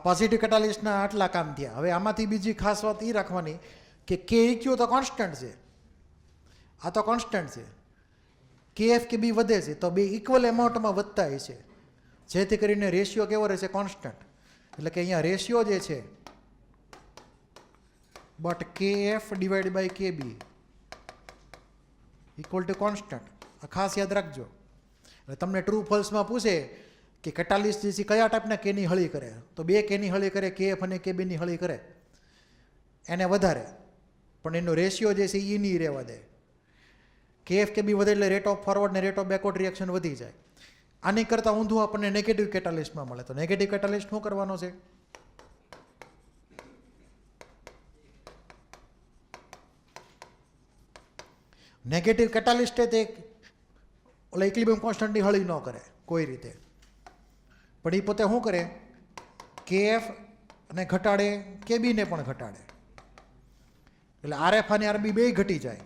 Positive કેટાલિસ્ટના આટલા કામ થયા. હવે આમાંથી બીજી ખાસ વાત એ રાખવાની કે કે ઇક્યુ તો કોન્સ્ટન્ટ છે, આ તો કોન્સ્ટન્ટ છે. કે એફ કે બી વધે છે તો બે ઇક્વલ એમાઉન્ટમાં વધતા હોય છે, જેથી કરીને રેશિયો કેવો રહેશે? કોન્સ્ટન્ટ. એટલે કે અહીંયા રેશિયો જે છે બટ કે એફ ડિવાઈડ બાય કે બી ઇક્વલ ટુ કોન્સ્ટન્ટ. આ ખાસ યાદ રાખજો. એટલે તમને ટ્રુ ફોલ્સમાં પૂછે કે કેટાલિસ્ટ જે છે કયા ટાઈપના કેની હળી કરે, તો બે કેની હળી કરે, કે એફ અને કે બીની હળી કરે, એને વધારે, પણ એનો રેશિયો જે છે એ નહીં રહેવા દે. કે એફ કે બી વધે એટલે રેટ ઓફ ફોરવર્ડ ને રેટ ઓફ બેકવર્ડ રિએક્શન વધી જાય. આની કરતાં ઊંધું આપણને નેગેટિવ કેટાલિસ્ટમાં મળે. તો નેગેટિવ કેટાલિસ્ટ શું કરવાનો છે? નેગેટિવ કેટાલિસ્ટ તે ઓલા ઇક્વિલિબ્રિયમ કોન્સ્ટન્ટની હળી ન કરે કોઈ રીતે, પણ એ પોતે શું કરે? કે એફ ને ઘટાડે, કે બીને પણ ઘટાડે. એટલે આર એફ અને આર બી બે ઘટી જાય,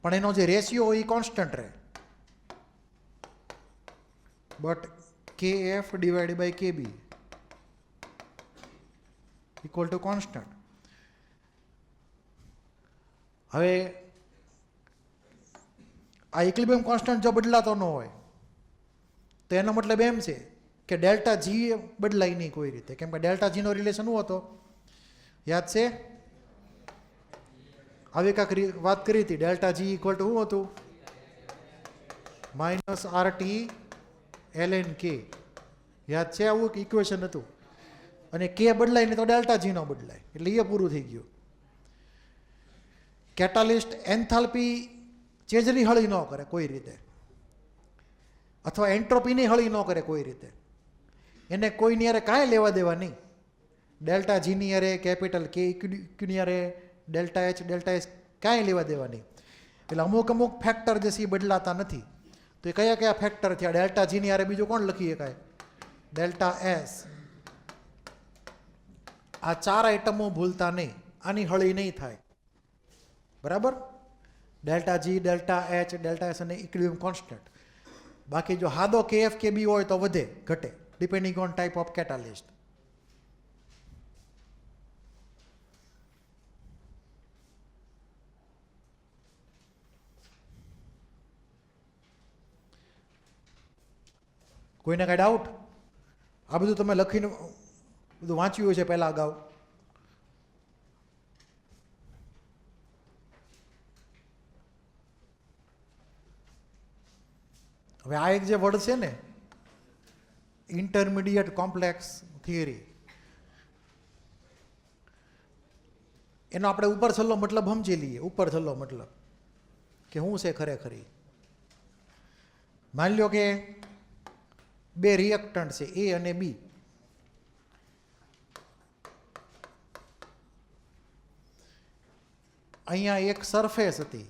પણ એનો જે રેશિયો હોય એ કોન્સ્ટન્ટ રહે. બટ કે એફ ડિવાઈડ બાય કે બી ઇક્વલ ટુ કોન્સ્ટન્ટ. હવે આ ઇક્વિલિબ્રિયમ કોન્સ્ટન્ટ જો બદલાતો ન હોય તો એનો મતલબ એમ છે કે ડેલ્ટા જી બદલાય નહીં કોઈ રીતે. કેમ કે ડેલ્ટા જીનો રિલેશન શું હતો? યાદ છે? આવી કાંઈક વાત કરી હતી. ડેલ્ટા જી ઇક્વલ ટુ શું હતું? Minus R T L N K. યાદ છે? આવું ઇક્વેશન હતું. અને કે બદલાય નહીં તો ડેલ્ટા જી નો બદલાય, એટલે એ પૂરું થઈ ગયું. કેટાલિસ્ટ એન્થાલ્પી ચેન્જની હળી ન કરે કોઈ રીતે, અથવા એન્ટ્રોપીની હળી ન કરે કોઈ રીતે. એને કોઈની યારે કાંઈ લેવા દેવા નહીં. ડેલ્ટા જીની યારે, કેપિટલ કે ઇક્યુની યારે, ડેલ્ટા એચ, ડેલ્ટા એસ કાંઈ લેવા દેવા નહીં. એટલે અમુક અમુક ફેક્ટર જે છે એ બદલાતા નથી. તો એ કયા કયા ફેક્ટર થયા? ડેલ્ટા જીની યારે બીજું કોણ લખી શકાય? Delta S. આ ચાર આઈટમો ભૂલતા નહીં, આની હળી નહીં થાય. બરાબર? Delta G, delta H, delta S અને ઇક્વિલિબ્રિયમ કોન્સ્ટન્ટ. બાકી જો હાદો કે એફ કે બી હોય તો વધે ઘટે, depending on type of catalyst. કોઈને કાંઈ ડાઉટ? આ બધું તમે લખીને બધું વાંચ્યું છે પહેલાં અગાઉ? હવે આ એક જે વર્ડ છે ને, ઇન્ટરમીડિયેટ કોમ્પ્લેક્સ થિયરી, એનો આપણે ઉપર છેલ્લો મતલબ સમજી લઈએ. ઉપર છેલ્લો મતલબ કે શું છે ખરેખર? માની લો કે બે રિએક્ટન્ટ છે એ અને બી. અહીંયા એક સરફેસ હતી,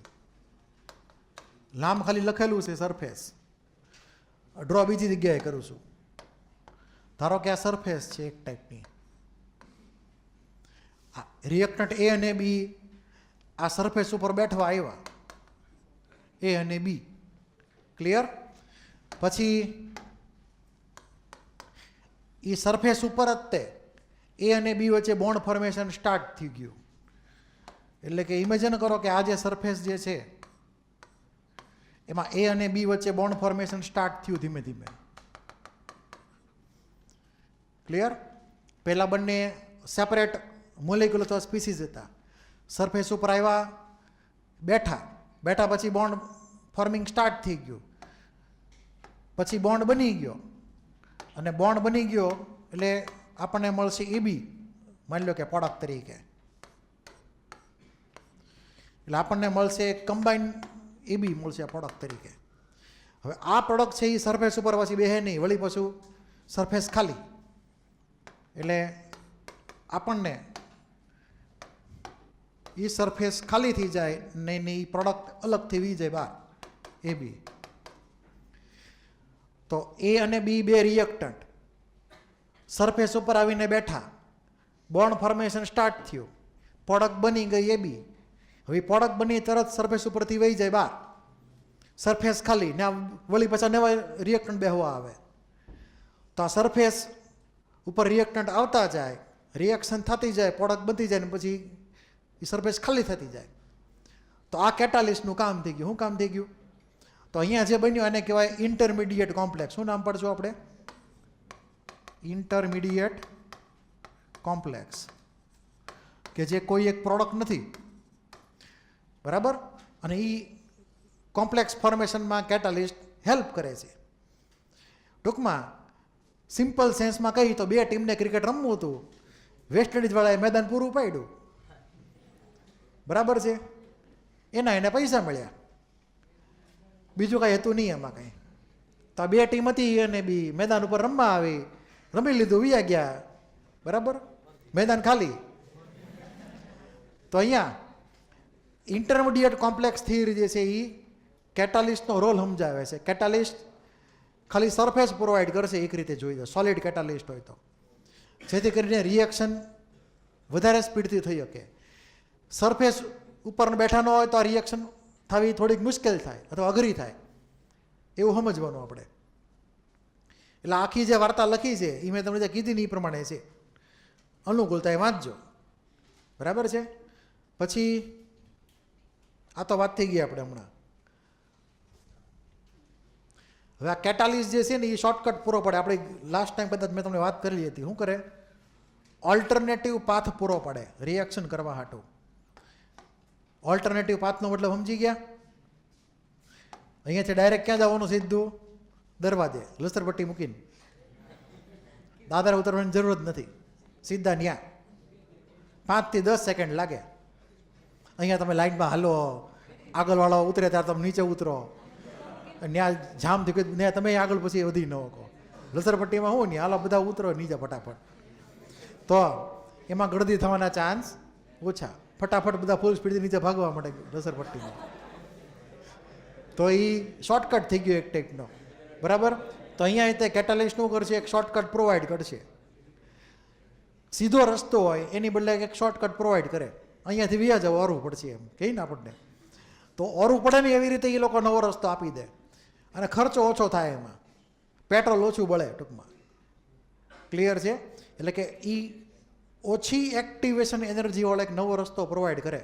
નામ ખાલી લખેલું છે સરફેસ. ડ્રો બીજી જગ્યાએ કરું છું. ધારો કે આ સરફેસ છે એક ટાઈપની. રિએક્ટન્ટ એ અને બી આ સરફેસ ઉપર બેઠવા આવ્યા, એ અને બી. ક્લિયર? પછી એ સરફેસ ઉપર જ તે એ અને બી વચ્ચે બોન્ડ ફોર્મેશન સ્ટાર્ટ થઈ ગયું. એટલે કે ઇમેજિન કરો કે આ જે સરફેસ જે છે એમાં એ અને બી વચ્ચે બોન્ડ ફોર્મેશન સ્ટાર્ટ થયું ધીમે ધીમે. ક્લિયર? પહેલાં બંને સેપરેટ મોલેક્યુલ અથવા સ્પીસીસ હતા. સરફેસ ઉપર આવ્યા, બેઠા પછી બોન્ડ ફોર્મિંગ સ્ટાર્ટ થઈ ગયું. પછી બોન્ડ બની ગયો, અને બોન્ડ બની ગયો એટલે આપણને મળશે એબી, માની લો કે પ્રોડક્ટ તરીકે. એટલે આપણને મળશે કમ્બાઈન એબી મળશે પ્રોડક્ટ તરીકે. હવે આ પ્રોડક્ટ છે એ સરફેસ ઉપર પછી બેહે નહીં, વળી પાછું સરફેસ ખાલી. એટલે આપણને એ સરફેસ ખાલી થઈ જાય ને એ પ્રોડક્ટ અલગથી વી જાય બહાર, એ બી. તો એ અને બી બે રિએક્ટન્ટ સરફેસ ઉપર આવીને બેઠા, બોન્ડ ફોર્મેશન સ્ટાર્ટ થયું, પ્રોડક્ટ બની ગઈ એ બી. હવે પ્રોડક્ટ બની તરત સરફેસ ઉપરથી વહી જાય બહાર, સરફેસ ખાલી ને વળી પાછા નવા રિએક્ટન્ટ બેહવા આવે. તો આ સરફેસ ઉપર રિએક્ટન્ટ આવતા જાય, રિએક્શન થતી જાય, પ્રોડક્ટ બનતી જાય ને પછી એ સરફેસ ખાલી થતી જાય. તો આ કેટાલિસ્ટનું કામ થઈ ગયું. શું કામ થઈ ગયું? તો અહીંયા જે બન્યું એને કહેવાય ઇન્ટરમીડિયેટ કોમ્પ્લેક્સ. શું નામ પડશું આપણે? ઇન્ટરમીડિયેટ કોમ્પ્લેક્સ, કે જે કોઈ એક પ્રોડક્ટ નથી, બરાબર. અને એ કોમ્પ્લેક્સ ફોર્મેશનમાં કેટાલિસ્ટ હેલ્પ કરે છે. ટૂંકમાં સિમ્પલ સેન્સમાં કહી તો બે ટીમને ક્રિકેટ રમવું હતું, વેસ્ટ ઇન્ડિઝવાળાએ મેદાન પૂરું પાડ્યું, બરાબર છે. એને પૈસા મળ્યા, બીજું કાંઈ હતું નહીં એમાં કાંઈ. તો આ બે ટીમ હતી અને બી મેદાન ઉપર રમવા આવી, રમી લીધું, વિયા ગયા, બરાબર, મેદાન ખાલી. તો અહીંયા ઇન્ટરમીડિયેટ કોમ્પ્લેક્સ થિયરી જે છે એ કેટાલિસ્ટનો રોલ સમજાવે છે. કેટાલિસ્ટ ખાલી સરફેસ પ્રોવાઈડ કરશે એક રીતે જોઈ દો, સોલિડ કેટાલિસ્ટ હોય તો, જેથી કરીને રિએક્શન વધારે સ્પીડથી થઈ શકે. સરફેસ ઉપર બેઠા ન હોય તો આ રિએક્શન થવી થોડીક મુશ્કેલ થાય અથવા અઘરી થાય, એવું સમજવાનું આપણે. એટલે આખી જે વાર્તા લખી છે એ મેં તમને જે કીધી ને એ પ્રમાણે છે. અનુકૂળતા એ વાંચજો, બરાબર છે. પછી આ તો વાત થઈ ગઈ આપણે હમણાં. હવે આ કેટાલિસ્ટ જે છે ને એ શોર્ટકટ પૂરો પડે. આપણે લાસ્ટ ટાઈમ કદાચ મેં તમને વાત કરેલી હતી. શું કરે? ઓલ્ટરનેટિવ પાથ પૂરો પડે રિએક્શન કરવા હાટું. ઓલ્ટરનેટિવ પાથનો મતલબ સમજી ગયા? અહીંયાથી ડાયરેક્ટ ક્યાં જવાનું? સીધું દરવાજે લસરપટ્ટી મૂકીને, દાદરા ઉતરવાની જરૂર જ નથી, સીધા ત્યાં 5 થી 10 સેકન્ડ લાગે. અહીંયા તમે લાઈનમાં હાલો, આગળવાળો ઉતરે ત્યારે તમે નીચે ઉતરો, ત્યાં જામ થઈ ગયું, ત્યાં તમે આગળ પછી વધી ન શકો. લસરપટ્ટીમાં હું નહીં, હાલો બધા ઉતરો નીચે ફટાફટ. તો એમાં ગળદી થવાના ચાન્સ ઓછા. ફટાફટ બધા ફૂલ સ્પીડથી નીચે ભાગવા મળે લસરપટ્ટીમાં. તો એ શોર્ટકટ થઈ ગયો એક ટાઈપનો, બરાબર. તો અહીંયા તે કેટાલિસ્ટ શું કરશે? એક શોર્ટકટ પ્રોવાઈડ કરશે. સીધો રસ્તો હોય એની બદલે એક શોર્ટકટ પ્રોવાઈડ કરે. અહીંયાથી વ્યા જવું, ઓરવું પડશે એમ કહીને આપણને. તો ઓરવું પડે ને એવી રીતે એ લોકો નવો રસ્તો આપી દે અને ખર્ચો ઓછો થાય, એમાં પેટ્રોલ ઓછું બળે ટૂંકમાં. ક્લિયર છે? એટલે કે એ ઓછી એક્ટિવેશન એનર્જીવાળો એક નવો રસ્તો પ્રોવાઈડ કરે,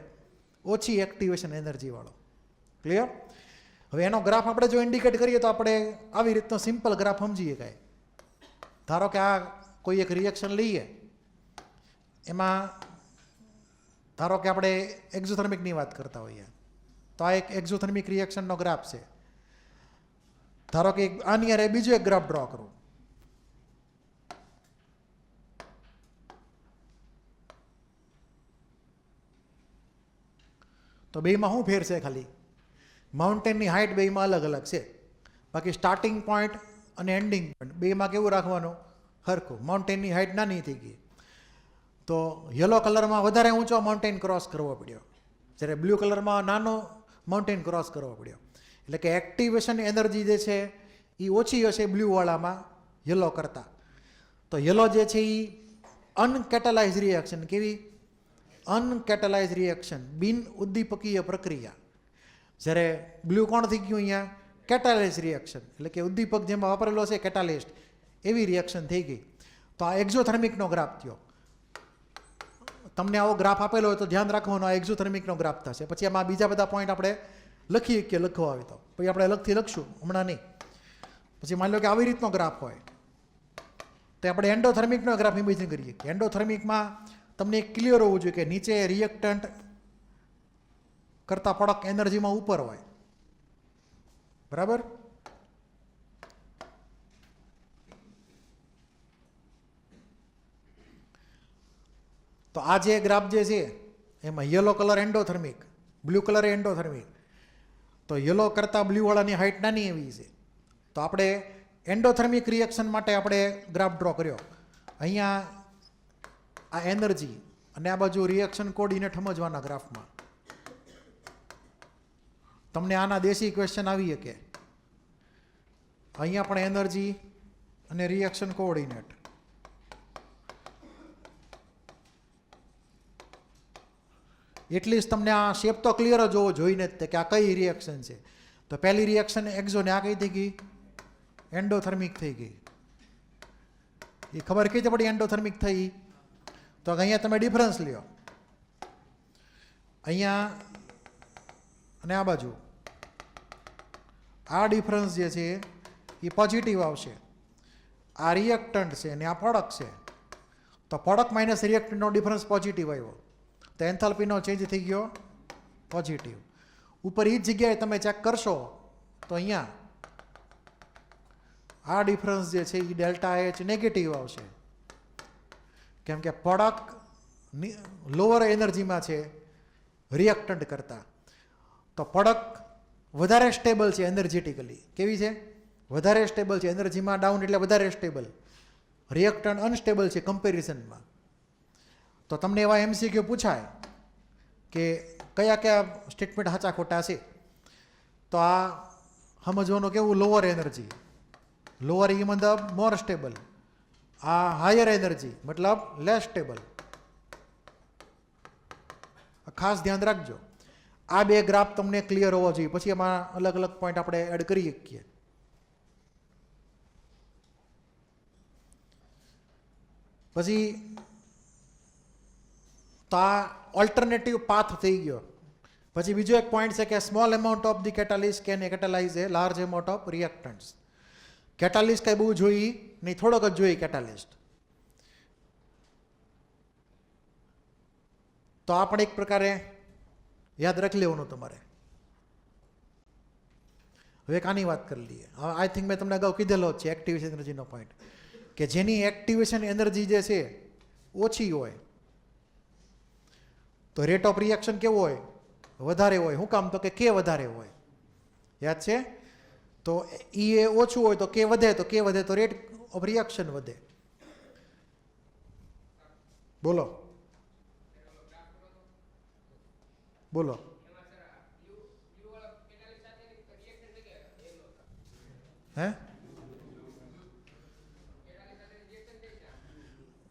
ઓછી એક્ટિવેશન એનર્જીવાળો. ક્લિયર? હવે એનો ગ્રાફ આપણે જો ઇન્ડિકેટ કરીએ તો આપણે આવી રીતનો સિમ્પલ ગ્રાફ સમજીએ કાંઈ. ધારો કે આ કોઈ એક રિએક્શન લઈએ, એમાં ધારો કે આપણે એક્ઝોથર્મિકની વાત કરતા હોઈએ, તો આ એક એક્ઝોથર્મિક રિએક્શનનો ગ્રાફ છે. ધારો કે આની યારે બીજો એક ગ્રાફ ડ્રો કરું. તો બેમાં શું ફેર છે? ખાલી માઉન્ટેનની હાઇટ બેમાં અલગ અલગ છે, બાકી સ્ટાર્ટિંગ પોઈન્ટ અને એન્ડિંગ પોઈન્ટ બેમાં કેવું રાખવાનું? સરખું. માઉન્ટેનની હાઇટ નાની થઈ ગઈ, તો યલો કલરમાં વધારે ઊંચો માઉન્ટેન ક્રોસ કરવો પડ્યો, જ્યારે બ્લુ કલરમાં નાનો માઉન્ટેન ક્રોસ કરવો પડ્યો. એટલે કે એક્ટિવેશન એનર્જી જે છે એ ઓછી હશે બ્લુવાળામાં યલો કરતાં. તો યલો જે છે એ અનકેટાલાઇઝ રિએક્શન. કેવી? અનકેટાલાઇઝ રિએક્શન, બિન ઉદ્દીપકીય પ્રક્રિયા. જ્યારે બ્લુ કોણ થઈ ગયું અહીંયા? કેટાલાઇઝ રિએક્શન, એટલે કે ઉદ્દીપક જેમાં વાપરેલો છે કેટાલિસ્ટ, એવી રિએક્શન થઈ ગઈ. તો આ એક્ઝોથર્મિકનો ગ્રાફ થયો. તમને આવો ગ્રાફ આપેલો હોય તો ધ્યાન રાખવાનો, આ એક્ઝોથર્મિકનો ગ્રાફ થશે. પછી એમાં બીજા બધા પોઈન્ટ આપણે લખીએ કે લખવા આવે તો પછી આપણે અલગથી લખશું, હમણાં નહીં. પછી માની લો કે આવી રીતનો ગ્રાફ હોય તો આપણે એન્ડોથર્મિકનો ગ્રાફ ઇમેજિન કરીએ કે એન્ડોથર્મિકમાં તમને એક ક્લિયર હોવું જોઈએ કે નીચે રિએક્ટન્ટ કરતાં પ્રોડક્ટ એનર્જીમાં ઉપર હોય, બરાબર. તો આ જે ગ્રાફ જે છે એમાં yellow colour endothermic, blue colour endothermic. તો યલો કરતાં બ્લુવાળાની હાઇટ નાની એવી છે. તો આપણે એન્ડોથર્મિક રિએક્શન માટે આપણે ગ્રાફ ડ્રો કર્યો. અહીંયા આ એનર્જી અને આ બાજુ રિએક્શન કોઓર્ડિનેટ સમજવાના ગ્રાફમાં. તમને આના દેશી ક્વેશ્ચન આવી શકે. અહીંયા પણ એનર્જી અને રિએક્શન કોઓર્ડિનેટ. એટલીસ્ટ તમને આ શેપ તો ક્લિયર જ હોવો જોઈને જ કે આ કઈ રિએક્શન છે. તો પહેલી રિએક્શન એક્ઝો ને આ કઈ થઈ ગઈ? એન્ડોથર્મિક થઈ ગઈ. એ ખબર કઈ રીતે પડી એન્ડોથર્મિક થઈ? તો અહીંયા તમે ડિફરન્સ લ્યો, અહીંયા અને આ બાજુ આ ડિફરન્સ જે છે એ પોઝિટિવ આવશે. આ રિએક્ટન્ટ છે અને આ પ્રોડક્ટ છે, તો પ્રોડક્ટ માઇનસ રિએક્ટન્ટનો ડિફરન્સ પોઝિટિવ આવ્યો, તો એન્થાલ્પીનો ચેન્જ થઈ ગયો પોઝિટિવ. ઉપર એ જ જગ્યાએ તમે ચેક કરશો તો અહીંયા આ ડિફરન્સ જે છે એ ડેલ્ટા એચ નેગેટિવ આવશે, કેમ કે પ્રોડક્ટ લોઅર એનર્જીમાં છે રિએક્ટન્ટ કરતાં. તો પ્રોડક્ટ વધારે સ્ટેબલ છે એનર્જેટિકલી. કેવી છે? વધારે સ્ટેબલ છે એનર્જીમાં, ડાઉન એટલે વધારે સ્ટેબલ. રિએક્ટન્ટ અનસ્ટેબલ છે કમ્પેરિઝનમાં. તો તમને એવા MCQ પૂછાય કે કયા કયા સ્ટેટમેન્ટ સાચા ખોટા છે, તો આ સમજવાનું કેવું, લોઅર એનર્જી, લોઅર એ મતલબ મોર સ્ટેબલ, આ હાયર એનર્જી મતલબ લેસ સ્ટેબલ. ખાસ ધ્યાન રાખજો, આ બે ગ્રાફ તમને ક્લિયર હોવો જોઈએ, પછી એમાં અલગ અલગ પોઈન્ટ આપણે એડ કરી શકીએ. પછી તો આ ઓલ્ટરનેટિવ પાથ થઈ ગયો. પછી બીજો એક પોઈન્ટ છે કે small amount of the catalyst can catalyse a large amount of reactants. Catalyst કંઈ બહુ જોઈ નહીં, થોડોક જ જોઈ કેટાલિસ્ટ. તો આ પણ એક પ્રકારે યાદ રાખી લેવાનું તમારે. હવે આની વાત કરી લઈએ. આઈ થિંક મેં તમને અગાઉ કીધેલો જ છે એક્ટિવેશન એનર્જીનો પોઈન્ટ, કે જેની એક્ટિવેશન એનર્જી જે છે ઓછી હોય તો રેટ ઓફ રિએક્શન કેવો હોય? વધારે હોય. શું કામ? તો કે કે વધારે હોય. યાદ છે? તો એ ઓછું હોય તો કે વધે, તો કે વધે તો રેટ ઓફ રિએક્શન વધે. બોલો બોલો. હે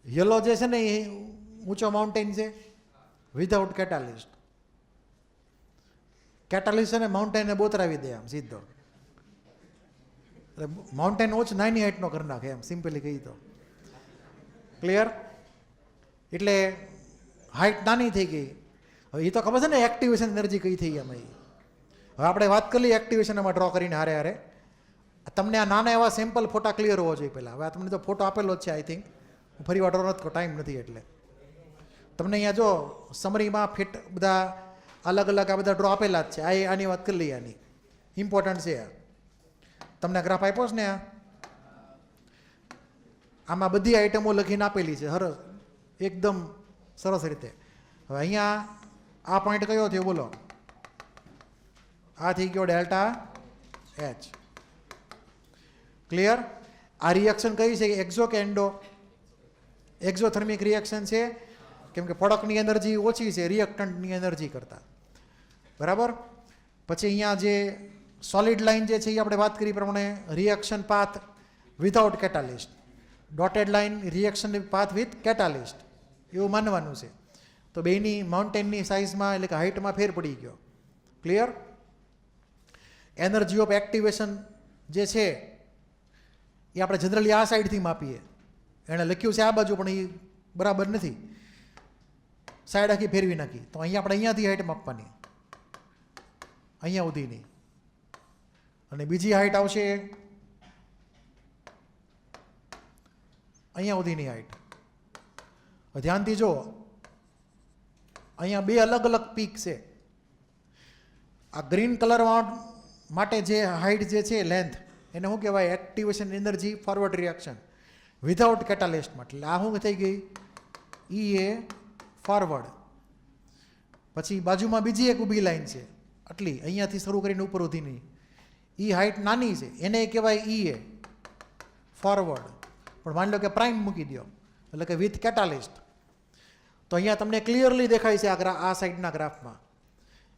યલો જે છે ને એ ઊંચો માઉન્ટેન છે વિધાઉટ કેટાલિસ્ટ. કેટાલિસ્ટ છે ને માઉન્ટેનને બોતરાવી દે આમ સીધો, એટલે માઉન્ટેન નાની હાઇટનો કરી નાખે એમ, સિમ્પલી કહી તો. ક્લિયર? એટલે હાઇટ નાની થઈ ગઈ. હવે એ તો ખબર છે ને એક્ટિવેશન એનર્જી કઈ થઈ એમાં. હવે આપણે વાત કરી લઈએ એક્ટિવેશન એમાં ડ્રો કરીને હારે હારે. તમને આ નાના એવા સેમ્પલ ફોટા ક્લિયર હોવો જોઈએ પહેલાં. હવે આ તમને તો ફોટો આપેલો જ છે આઈ થિંક, હું ફરી વાર ડ્રો નથી, ટાઈમ નથી એટલે. તમને અહીંયા જો સમરીમાં ફિટ બધા અલગ અલગ આ બધા ડ્રો આપેલા જ છે. આની વાત કરી લઈએ, આની ઇમ્પોર્ટન્ટ છે. તમને ગ્રાફ આપ્યો છે ને, આમાં બધી આઈટમો લખીને આપેલી છે સરસ, એકદમ સરસ રીતે. હવે અહીંયા આ પોઈન્ટ કયો થયો બોલો? આ થઈ ગયો ડેલ્ટા એચ. ક્લિયર? આ રિએક્શન કઈ છે? એક્ઝો કે એન્ડો? એક્ઝોથર્મિક રિએક્શન છે, કેમ કે પ્રોડક્ટની એનર્જી ઓછી છે રિએક્ટન્ટની એનર્જી કરતાં. બરાબર? પછી અહીંયા જે સોલિડ લાઇન જે છે એ આપણે વાત કરી પ્રમાણે reaction path without catalyst, dotted line reaction path with catalyst, એવું માનવાનું છે. તો બેની માઉન્ટેનની સાઇઝમાં એટલે કે હાઇટમાં ફેર પડી ગયો. ક્લિયર? એનર્જી ઓફ એક્ટિવેશન જે છે એ આપણે જનરલી આ સાઈડથી માપીએ. એણે લખ્યું છે આ બાજુ, પણ એ બરાબર નથી, સાઈડ આખી ફેરવી નાખી. તો અહીંયા આપણે અહીંયાથી હાઇટ માપવાની, અહીંયા સુધીની. અને બીજી હાઇટ આવશે અહીંયા સુધીની હાઇટ. ધ્યાનથી જો, અહીંયા બે અલગ અલગ પીક છે. આ ગ્રીન કલર માટે જે હાઇટ જે છે લેન્થ, એને શું કહેવાય? Activation energy forward reaction without કેટાલિસ્ટમાં. એટલે આ શું થઈ ગઈ? એ ફોરવર્ડ. પછી બાજુમાં બીજી એક ઊભી લાઈન છે આટલી, અહીંયાથી શરૂ કરીને ઉપર સુધીની. એ હાઇટ નાની છે, એને કહેવાય એ ફોરવર્ડ. પણ માની લો કે પ્રાઇમ મૂકી દો, એટલે કે વિથ કેટાલિસ્ટ. તો અહીંયા તમને ક્લિયરલી દેખાય છે આ સાઈડના ગ્રાફમાં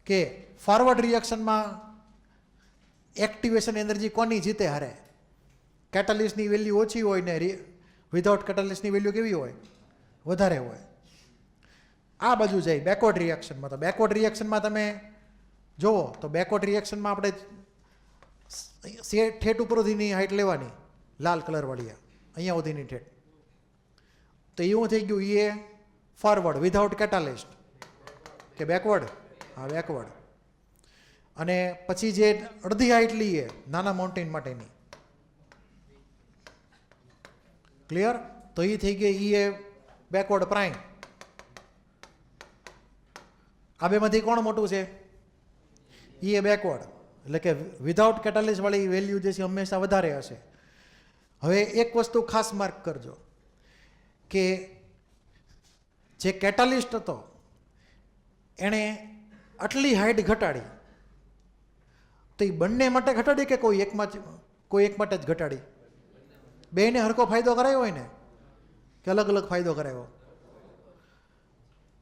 કે ફોરવર્ડ રિએક્શનમાં એક્ટિવેશન એનર્જી કોની જીતે? હારે. કેટાલિસ્ટની વેલ્યુ ઓછી હોય ને વિધાઉટ કેટાલિસ્ટની વેલ્યુ કેવી હોય? વધારે હોય. આ બાજુ જાય બેકવર્ડ રિએક્શનમાં. તો બેકવર્ડ રિએક્શનમાં તમે જુઓ તો બેકવર્ડ રિએક્શનમાં આપણે ઠેઠ ઉપર સુધીની હાઇટ લેવાની, લાલ કલરવાળી અહીંયા સુધીની ઠેઠ. તો એવું થઈ ગયું એ ફોરવર્ડ વિધાઉટ કેટાલિસ્ટ કે બેકવર્ડ? હા, બેકવર્ડ. અને પછી જે અડધી હાઇટ લઈએ નાના માઉન્ટેન માટેની, ક્લિયર? તો એ થઈ ગઈ એ બેકવર્ડ પ્રાઇમ. આ બેમાંથી કોણ મોટું છે? એ બેકવર્ડ. એટલે કે વિધાઉટ કેટાલિસ્ટ વાળી વેલ્યુ જે છે હંમેશા વધારે હશે. હવે એક વસ્તુ ખાસ માર્ક કરજો કે જે કેટાલિસ્ટ હતો એણે આટલી હાઇટ ઘટાડી, તો એ બંને માટે ઘટાડી કે કોઈ એક માટે જ ઘટાડી? બેને હરખો ફાયદો કરાયો હોય ને કે અલગ અલગ ફાયદો કરાયો?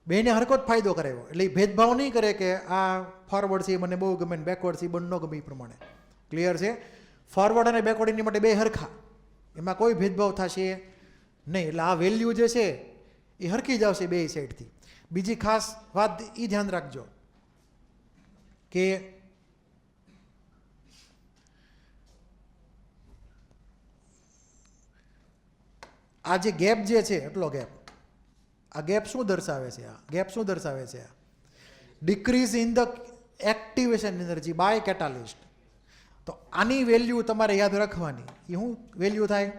બેને હરખો જ ફાયદો કરાયો. એટલે એ ભેદભાવ નહીં કરે કે આ ફોરવર્ડ છે મને બહુ ગમે, બેકવર્ડ છે બંને ગમે. એ પ્રમાણે ક્લિયર છે? ફોરવર્ડ અને બેકવર્ડ એની માટે બે હરખા, એમાં કોઈ ભેદભાવ થશે નહીં. એટલે આ વેલ્યુ જે છે એ હરખી જ આવશે બે સાઈડથી. બીજી ખાસ વાત એ ધ્યાન રાખજો કે આ જે ગેપ જે છે એટલો ગેપ, આ ગેપ શું દર્શાવે છે? આ ગેપ શું દર્શાવે છે? Decrease in the activation energy by catalyst. તો આની વેલ્યુ તમારે યાદ રાખવાની. એ શું વેલ્યુ થાય?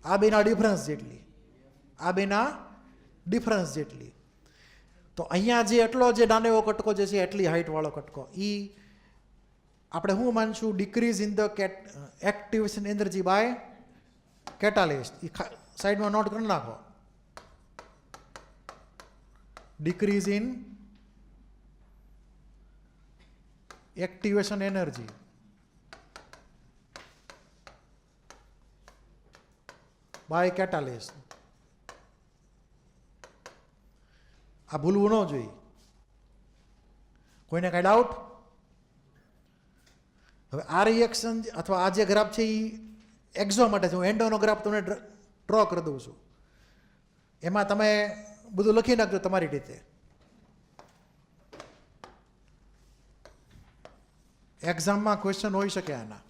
આ બેના ડિફરન્સ જેટલી, આ બેના ડિફરન્સ જેટલી. તો અહીંયા જે એટલો જે નાનો એવો કટકો જે છે એટલી હાઇટવાળો કટકો, એ આપણે શું માનશું? Decrease in the activation energy by catalyst. એ સાઈડમાં નોટ કરી નાખો. Decrease in activation energy by catalyst. આ ભૂલવું ન જોઈએ. કોઈને કાંઈ ડાઉટ? હવે આ રિએક્શન અથવા આ જે ગ્રાફ છે એ એક્ઝો માટે છે. હું એન્ડોનો ગ્રાફ તમને ડ્રો કરી દઉં છું. એમાં તમે બધું લખી નાખજો તમારી રીતે. એક્ઝામમાં ક્વેશ્ચન હોઈ શકે આના.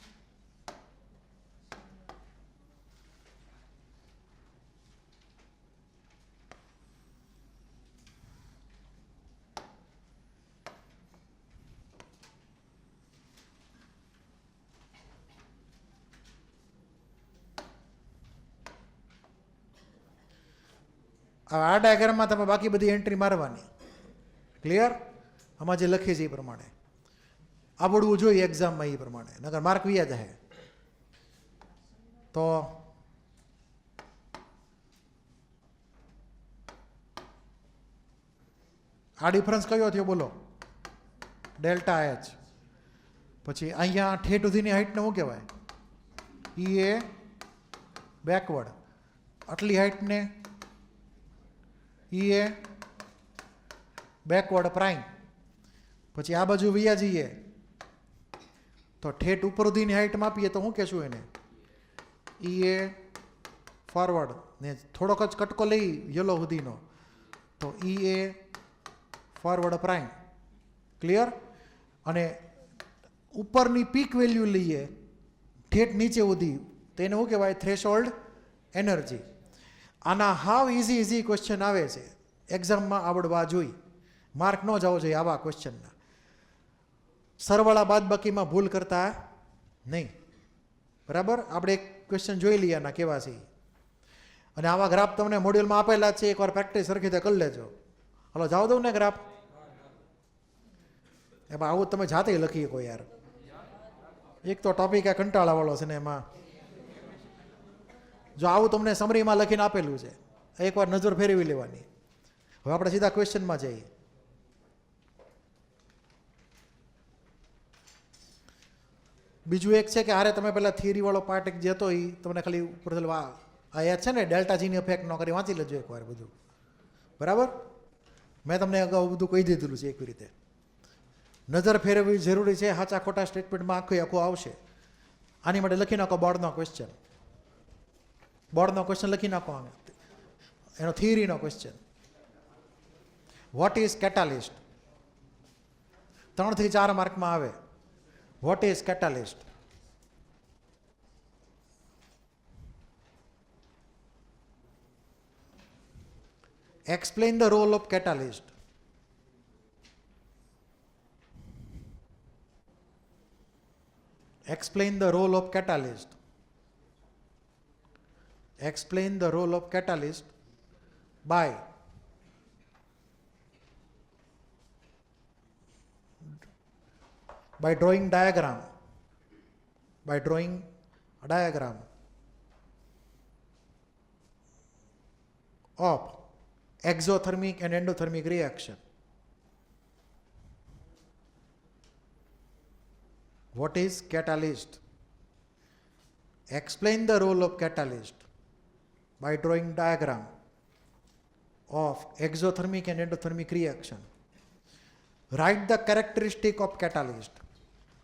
આ ડાયાગ્રામમાં તમે બાકી બધી એન્ટ્રી મારવાની. ક્લિયર? આમાં જે લખી છે એ પ્રમાણે આવડવું જોઈએ એક્ઝામમાં, એ પ્રમાણે, નકર માર્ક વ્યા જાય. તો આ ડિફરન્સ કયો થયો બોલો? Delta H. પછી અહીંયા ઠેઠ સુધીની હાઇટને શું કહેવાય? ઈ એ બેકવર્ડ. આટલી હાઇટને ઈ એ બેકવર્ડ પ્રાઇમ. પછી આ બાજુ વ્યા જઈએ તો ઠેઠ ઉપર સુધીની હાઇટ માપીએ તો શું કહેશું એને? ઈ એ ફોરવર્ડ. ને થોડોક જ કટકો લઈ યલો સુધીનો તો ઈ એ ફોરવર્ડ પ્રાઇમ. ક્લિયર? અને ઉપરની પીક વેલ્યુ લઈએ ઠેઠ નીચે સુધી તો એને શું કહેવાય? Threshold energy. આના હાવ ઇઝી ક્વેશ્ચન આવે છે એક્ઝામમાં, આવડવા જોઈ. માર્ક ન જવો જોઈએ આવા ક્વેશ્ચનના. સરવાળા બાદબાકીમાં ભૂલ કરતા નહીં. બરાબર? આપણે એક ક્વેશ્ચન જોઈ લઈએ આના કેવા છે. અને આવા ગ્રાફ તમને મોડ્યુલમાં આપેલા છે, એકવાર પ્રેક્ટિસ સરખી રીતે કરી લેજો. હલો, જાઓ દઉં ને ગ્રાફ? એમાં આવું તમે જાતે લખી શકો યાર. એક તો ટોપિક આ કંટાળાવાળો છે ને એમાં જો આવું તમને સમરીમાં લખીને આપેલું છે, એકવાર નજર ફેરવી લેવાની. હવે આપણે સીધા ક્વેશ્ચનમાં જઈએ. બીજું એક છે કે આરે તમે પહેલાં થિયરીવાળો પાર્ટ એક જે હતો એ તમને ખાલી ઉપર આ યાદ છે ને? ડેલ્ટા જીની ઇફેક્ટ ન કરી વાંચી લેજો એકવાર બધું. બરાબર? મેં તમને અગાઉ બધું કહી દીધેલું છે. એક રીતે નજર ફેરવવી જરૂરી છે. સાચા ખોટા સ્ટેટમેન્ટમાં આખું આવશે. આની માટે લખી નાખો બોર્ડનો ક્વેશ્ચન. બોર્ડનો ક્વેશ્ચન લખી નાખો. એનો થિયરીનો ક્વેશ્ચન. What is catalyst? 3 થી 4 માર્કમાં આવે. What is catalyst? Explain the role of catalyst. Explain the role of catalyst. Explain the role of catalyst by drawing diagram. By drawing a diagram of exothermic and endothermic reaction. What is catalyst? Explain the role of catalyst by drawing diagram of exothermic and endothermic reaction. Write the characteristic of catalyst.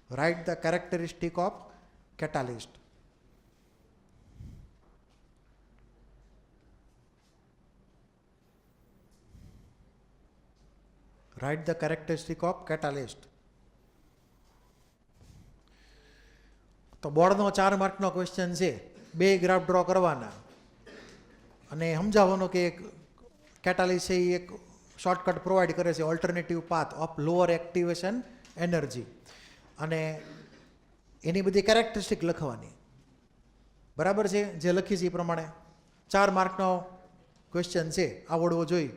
Write the characteristic of catalyst. Write the characteristic of catalyst. તો બોર્ડનો 4 માર્કનો question છે, 2 graph draw કરવાના અને સમજાવવાનું કે catalyst છે એ એક shortcut provide કરે છે, alternative path of lower activation energy, અને એની બધી કેરેક્ટરિસ્ટિક લખવાની. બરાબર છે? જે લખી છે એ પ્રમાણે 4 માર્કનો ક્વેશ્ચન છે, આવડવો જોઈએ.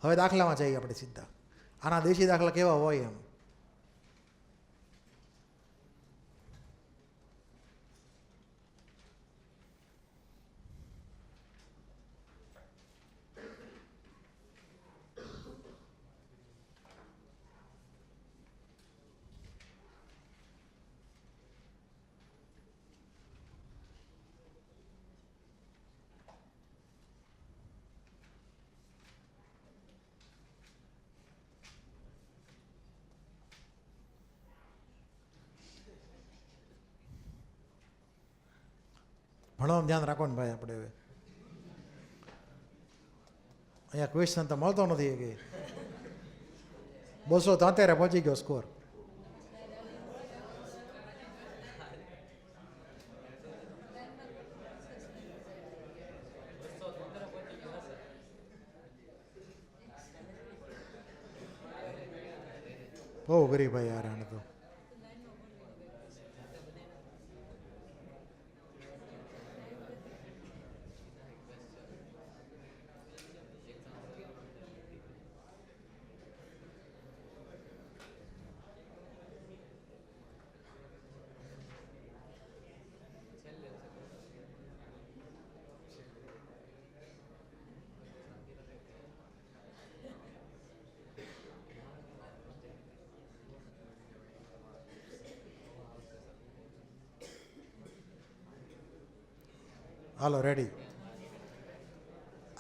હવે દાખલામાં જઈએ આપણે સીધા. આના દેશી દાખલા કેવા હોય એમ. ભણવાનું ધ્યાન રાખો ને ભાઈ. આપણે હવે અહીંયા ક્વેશ્ચન તો મળતો નથી કે 273 પહોંચી ગયો સ્કોર. બહુ ગરીબ ભાઈ યાર આને તો. હાલો રેડી.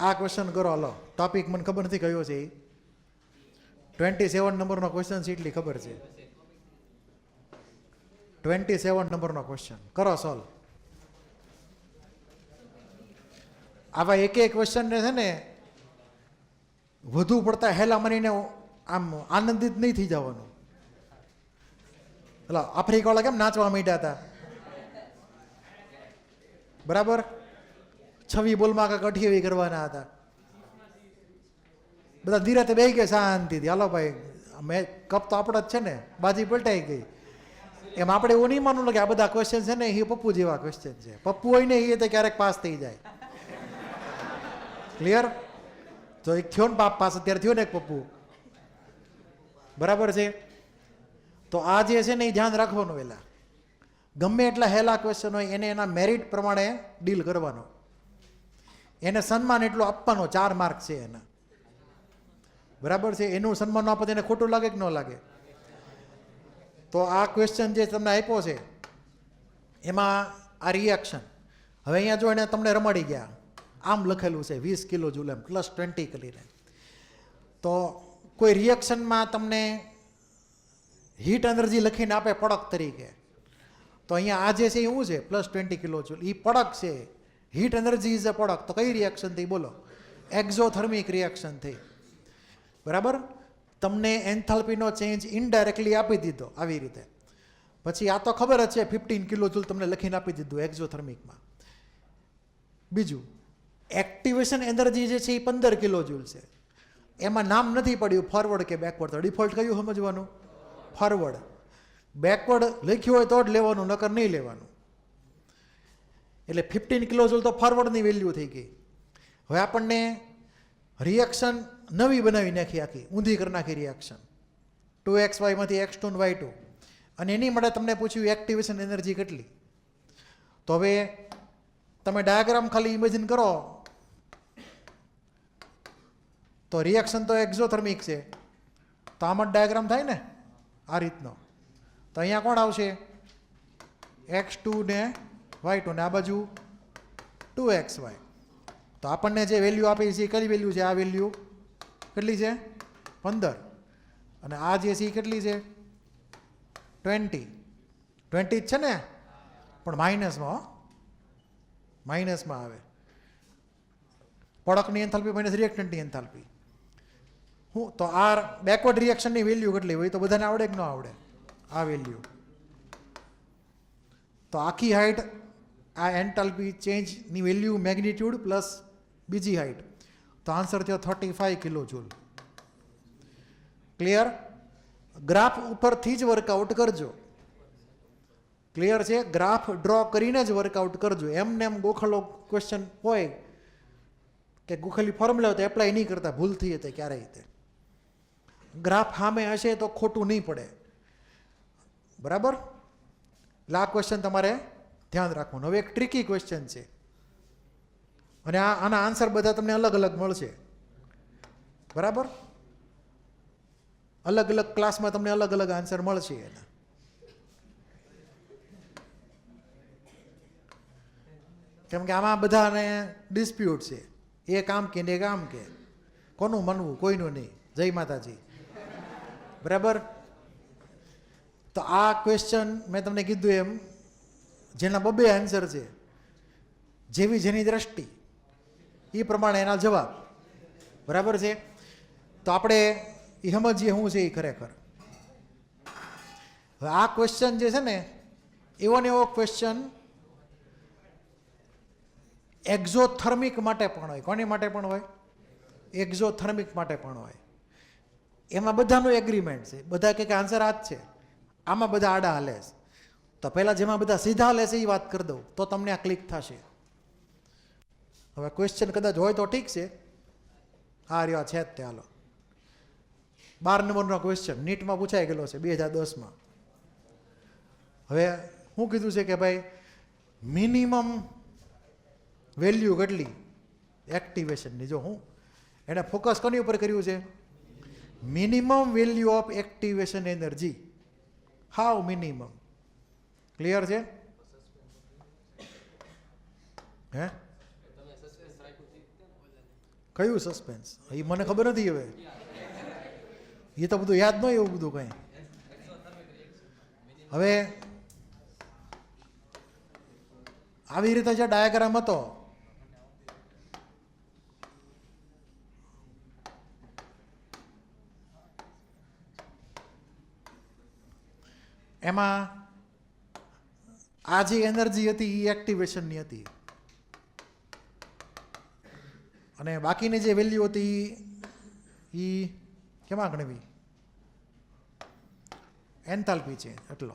આ ક્વેશ્ચન કરો. હાલો ટોપિક મને ખબર નથી કયો છે. 27 નંબરનો ક્વેશ્ચન છે એટલી ખબર છે. 27 નંબરનો ક્વેશ્ચન કરો સોલ્વ. આવા એક એક ક્વેશ્ચનને છે ને વધુ પડતા હેલા માનીને આમ આનંદિત નહીં થઈ જવાનું. એટલે આફ્રિકાવાળા કેમ નાચવા માંડ્યા હતા, બરાબર? 26 બોલમાં કાંઈક 28 કરવાના હતા. બધા ધીરાતે બેસી ગયા શાંતિથી. હાલો ભાઈ, મેં કપ તો આપણે જ છે ને, બાજી પલટાઈ ગઈ. એમ આપણે એવું નહીં માનવું કે આ બધા ક્વેશ્ચન છે ને એ પપ્પુ જેવા ક્વેશ્ચન છે. પપ્પુ હોય ને એ તો ક્યારેક પાસ થઈ જાય. ક્લિયર? તો એક થયો ને પાપ પાસ, અત્યારે થયો ને એક પપ્પુ, બરાબર છે? તો આ જે છે ને એ ધ્યાન રાખવાનું. વહેલા ગમે એટલા હેલા ક્વેશ્ચન હોય એને એના મેરિટ પ્રમાણે ડીલ કરવાનો. એને સન્માન એટલું આપવાનો. 4 માર્ક છે એના, બરાબર છે? એનું સન્માન આપો એને ખોટું લાગે કે ન લાગે? તો આ ક્વેશ્ચન જે તમને આપ્યો છે એમાં આ રિએક્શન, હવે અહીંયા જો એને તમને રમાડી ગયા, આમ લખેલું છે 20 કિલો જુલ એમ +20 કરીને. તો કોઈ રિએક્શનમાં તમને હીટ એનર્જી લખીને આપે પ્રોડક્ટ તરીકે, તો અહીંયા આ જે છે એ શું છે? +20 કિલો જુલ. એ પ્રોડક્ટ છે. Heat energy is a product. તો કઈ રિએક્શન થઈ બોલો? એક્ઝોથર્મિક રિએક્શન થઈ, બરાબર? તમને એન્થાલ્પીનો ચેન્જ ઇનડાયરેક્ટલી આપી દીધો આવી રીતે. પછી આ તો ખબર જ છે 15 કિલો જુલ તમને લખીને આપી દીધું એક્ઝોથર્મિકમાં. બીજું એક્ટિવેશન એનર્જી જે છે એ 15 કિલો જૂલ છે. એમાં નામ નથી પડ્યું ફોરવર્ડ કે બેકવર્ડ. તો ડિફોલ્ટ કયું સમજવાનું? ફોરવર્ડ. બેકવર્ડ લખ્યું હોય તો જ લેવાનું, નકર નહીં લેવાનું. એટલે 15 કિલો જૂલ તો ફોરવર્ડની વેલ્યુ થઈ ગઈ. હવે આપણને રિએક્શન નવી બનાવી નાખી, આખી ઊંધી કરી નાખી રિએક્શન. 2xy માંથી x2 ને y2. અને એની માટે તમને પૂછ્યું એક્ટિવેશન એનર્જી કેટલી. તો હવે તમે ડાયાગ્રામ ખાલી ઇમેજિન કરો તો રિએક્શન તો એક્ઝોથર્મિક છે, તો આમાં ડાયાગ્રામ થાય ને આ રીતનો. તો અહીંયા કોણ આવશે? x2 ને y2 ને આ બાજુ 2xy. તો આપણને જે વેલ્યુ આપી છે એ કઈ વેલ્યુ છે? આ વેલ્યુ કેટલી છે? 15. અને આ જે છે એ કેટલી છે? 20. 20 જ છે ને, પણ માઇનસમાં આવે. પ્રોડક્ટની એન્થાલ્પી માઇનસ રિએક્ટન્ટની એન્થાલ્પી. હું તો આ બેકવર્ડ રિએક્શનની વેલ્યુ કેટલી હોય તો બધાને આવડે કે ન આવડે? આ વેલ્યુ. તો આખી હાઇટ આ એન્થાલ્પી ચેન્જની વેલ્યુ મેગ્નિટ્યુડ પ્લસ બીજી હાઇટ, તો આન્સર થયો 35 કિલો જૂલ. ક્લિયર? ગ્રાફ ઉપરથી જ વર્કઆઉટ કરજો. ક્લિયર છે? ગ્રાફ ડ્રો કરીને જ વર્કઆઉટ કરજો. એમને એમ ગોખલો ક્વેશ્ચન હોય કે ગોખેલી ફોર્મ્યુલા હોય તો એપ્લાય નહીં કરતા, ભૂલ થઈ હતી ક્યારેય. તે ગ્રાફ સામે હશે તો ખોટું નહીં પડે. બરાબર? એટલે આ ક્વેશ્ચન તમારે ધ્યાન રાખવાનું. હવે એક ટ્રિકી ક્વેશ્ચન છે અને આના આન્સર બધા તમને અલગ અલગ મળશે. બરાબર? અલગ અલગ ક્લાસમાં તમને અલગ અલગ આન્સર મળશે એના. કેમ કે આમાં બધાને ડિસ્પ્યુટ છે. એ કામ કે ને એ કામ કે. કોનું માનવું? કોઈનું નહીં. જય માતાજી. બરાબર? તો આ ક્વેશ્ચન મેં તમને કીધું એમ જેના 2 આન્સર છે, જેવી જેની દ્રષ્ટિ એ પ્રમાણે એના જવાબ. બરાબર છે? તો આપણે એ સમજીએ શું છે એ ખરેખર. હવે આ ક્વેશ્ચન જે છે ને એવો ને એવો ક્વેશ્ચન એક્ઝોથર્મિક માટે પણ હોય. કોની માટે પણ હોય? એક્ઝોથર્મિક માટે પણ હોય. એમાં બધાનું એગ્રીમેન્ટ છે. બધા કે આન્સર આ જ છે. આમાં બધા આડા હાલે છે. તો પહેલાં જેમાં બધા સીધા હાલે છે એ વાત કરી દઉં તો તમને આ ક્લિક થશે. હવે ક્વેશ્ચન કદાચ હોય તો ઠીક છે. આ રહ્યો છે જ તે. હાલો, 12 નંબરનો ક્વેશ્ચન નીટમાં પૂછાઈ ગયેલો છે 2010માં. હવે શું કીધું છે કે ભાઈ મિનિમમ વેલ્યુ કેટલી એક્ટિવેશનની? જો હું એને ફોકસ કોની ઉપર કર્યું છે? Minimum value of activation energy. How minimum? Clear છે? હે? કયું સસ્પેન્સ? એ મને ખબર નથી. હવે એ તો બધું યાદ ન હોય એવું બધું કંઈ. હવે આવી રીતે જે ડાયાગ્રામ હતો એમાં આ જે એનર્જી હતી એ એક્ટિવેશનની હતી અને બાકીની જે વેલ્યુ હતી એ કેમાં ગણવી? એન્થાલ્પી છે એટલો.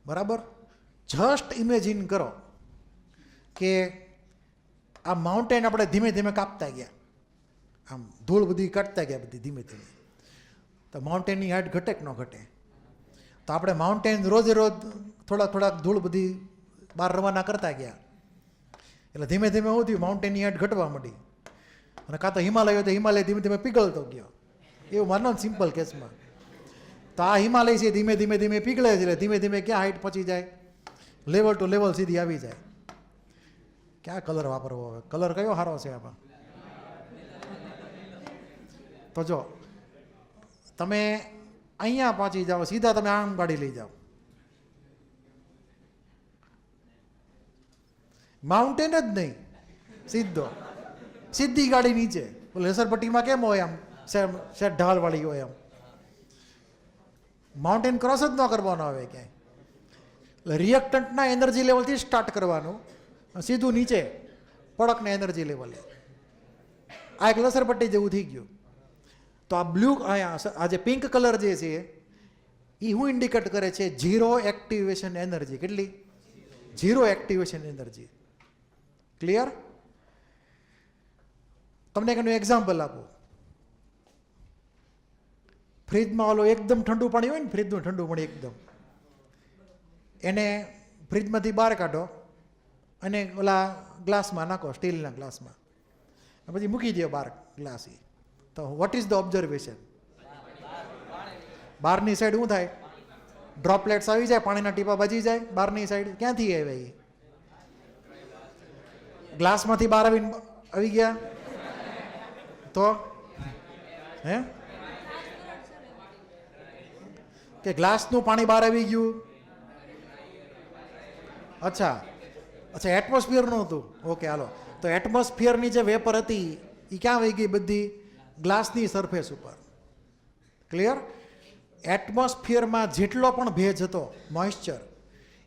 બરાબર? જસ્ટ ઇમેજિન કરો કે આ માઉન્ટેન આપણે ધીમે ધીમે કાપતા ગયા, આમ ધૂળ બધી કાઢતા ગયા બધી ધીમે ધીમે. તો માઉન્ટેનની હાઇટ ઘટે કે ન ઘટે? તો આપણે માઉન્ટેન રોજે રોજ થોડાક ધૂળ બધી બહાર રવાના કરતા ગયા એટલે ધીમે ધીમે શું થયું? માઉન્ટેનની હાઇટ ઘટવા માંડી. અને કાં તો હિમાલય તો હિમાલય ધીમે ધીમે પીગળતો ગયો. એવું માનો ને સિમ્પલ કેસમાં. તો આ હિમાલય છે ધીમે ધીમે ધીમે પીગળે છે એટલે ધીમે ધીમે ક્યાં હાઇટ પહોંચી જાય? લેવલ ટુ લેવલ સીધી આવી જાય. ક્યાં કલર વાપરવો હવે? કલર કયો સારો છે આમાં? તો જો તમે અહીંયા પહોંચી જાઓ, સીધા તમે આમ ગાડી લઈ જાઓ, માઉન્ટેન જ નહીં, સીધી ગાડી નીચે. લસરપટ્ટીમાં કેમ હોય આમ સેટ ઢાળવાળી હોય આમ? માઉન્ટેન ક્રોસ જ ન કરવાનો આવે ક્યાંય. એટલે રિએક્ટન્ટના એનર્જી લેવલથી સ્ટાર્ટ કરવાનું સીધું નીચે પડકને એનર્જી લેવલે. આ એક લસરપટ્ટી જેવું થઈ ગયું. તો આ બ્લુ આ જે પિંક કલર જે છે એ શું ઇન્ડિકેટ કરે છે? Zero activation energy. કેટલી? Zero activation energy. ક્લિયર? તમને એક એક્ઝામ્પલ આપું. ફ્રીજમાં ઓલો એકદમ ઠંડુ પાણી હોય ને, ફ્રીજનું ઠંડુ પાણી એકદમ, એને ફ્રીજમાંથી બહાર કાઢો અને ઓલા ગ્લાસમાં નાખો, સ્ટીલના ગ્લાસમાં, પછી મૂકી દો બહાર ગ્લાસ. તો વોટ ઇઝ ધ ઓબ્ઝર્વેશન? બહારની સાઈડ શું થાય? ડ્રોપલેટ્સ આવી જાય, પાણીના ટીપા બચી જાય. બહારની સાઈડ ક્યાંથી આવ્યા? એ ગ્લાસમાંથી બહાર આવી ગયા. તો હે કે ગ્લાસનું પાણી બહાર આવી ગયું? અચ્છા, એટમોસ્ફિયરનું હતું. ઓકે, હાલો. તો એટમોસ્ફિયરની જે વેપર હતી એ ક્યાં વહી ગઈ? બધી ગ્લાસની સરફેસ ઉપર. ક્લિયર? એટમોસ્ફિયરમાં જેટલો પણ ભેજ હતો, મોઇશ્ચર,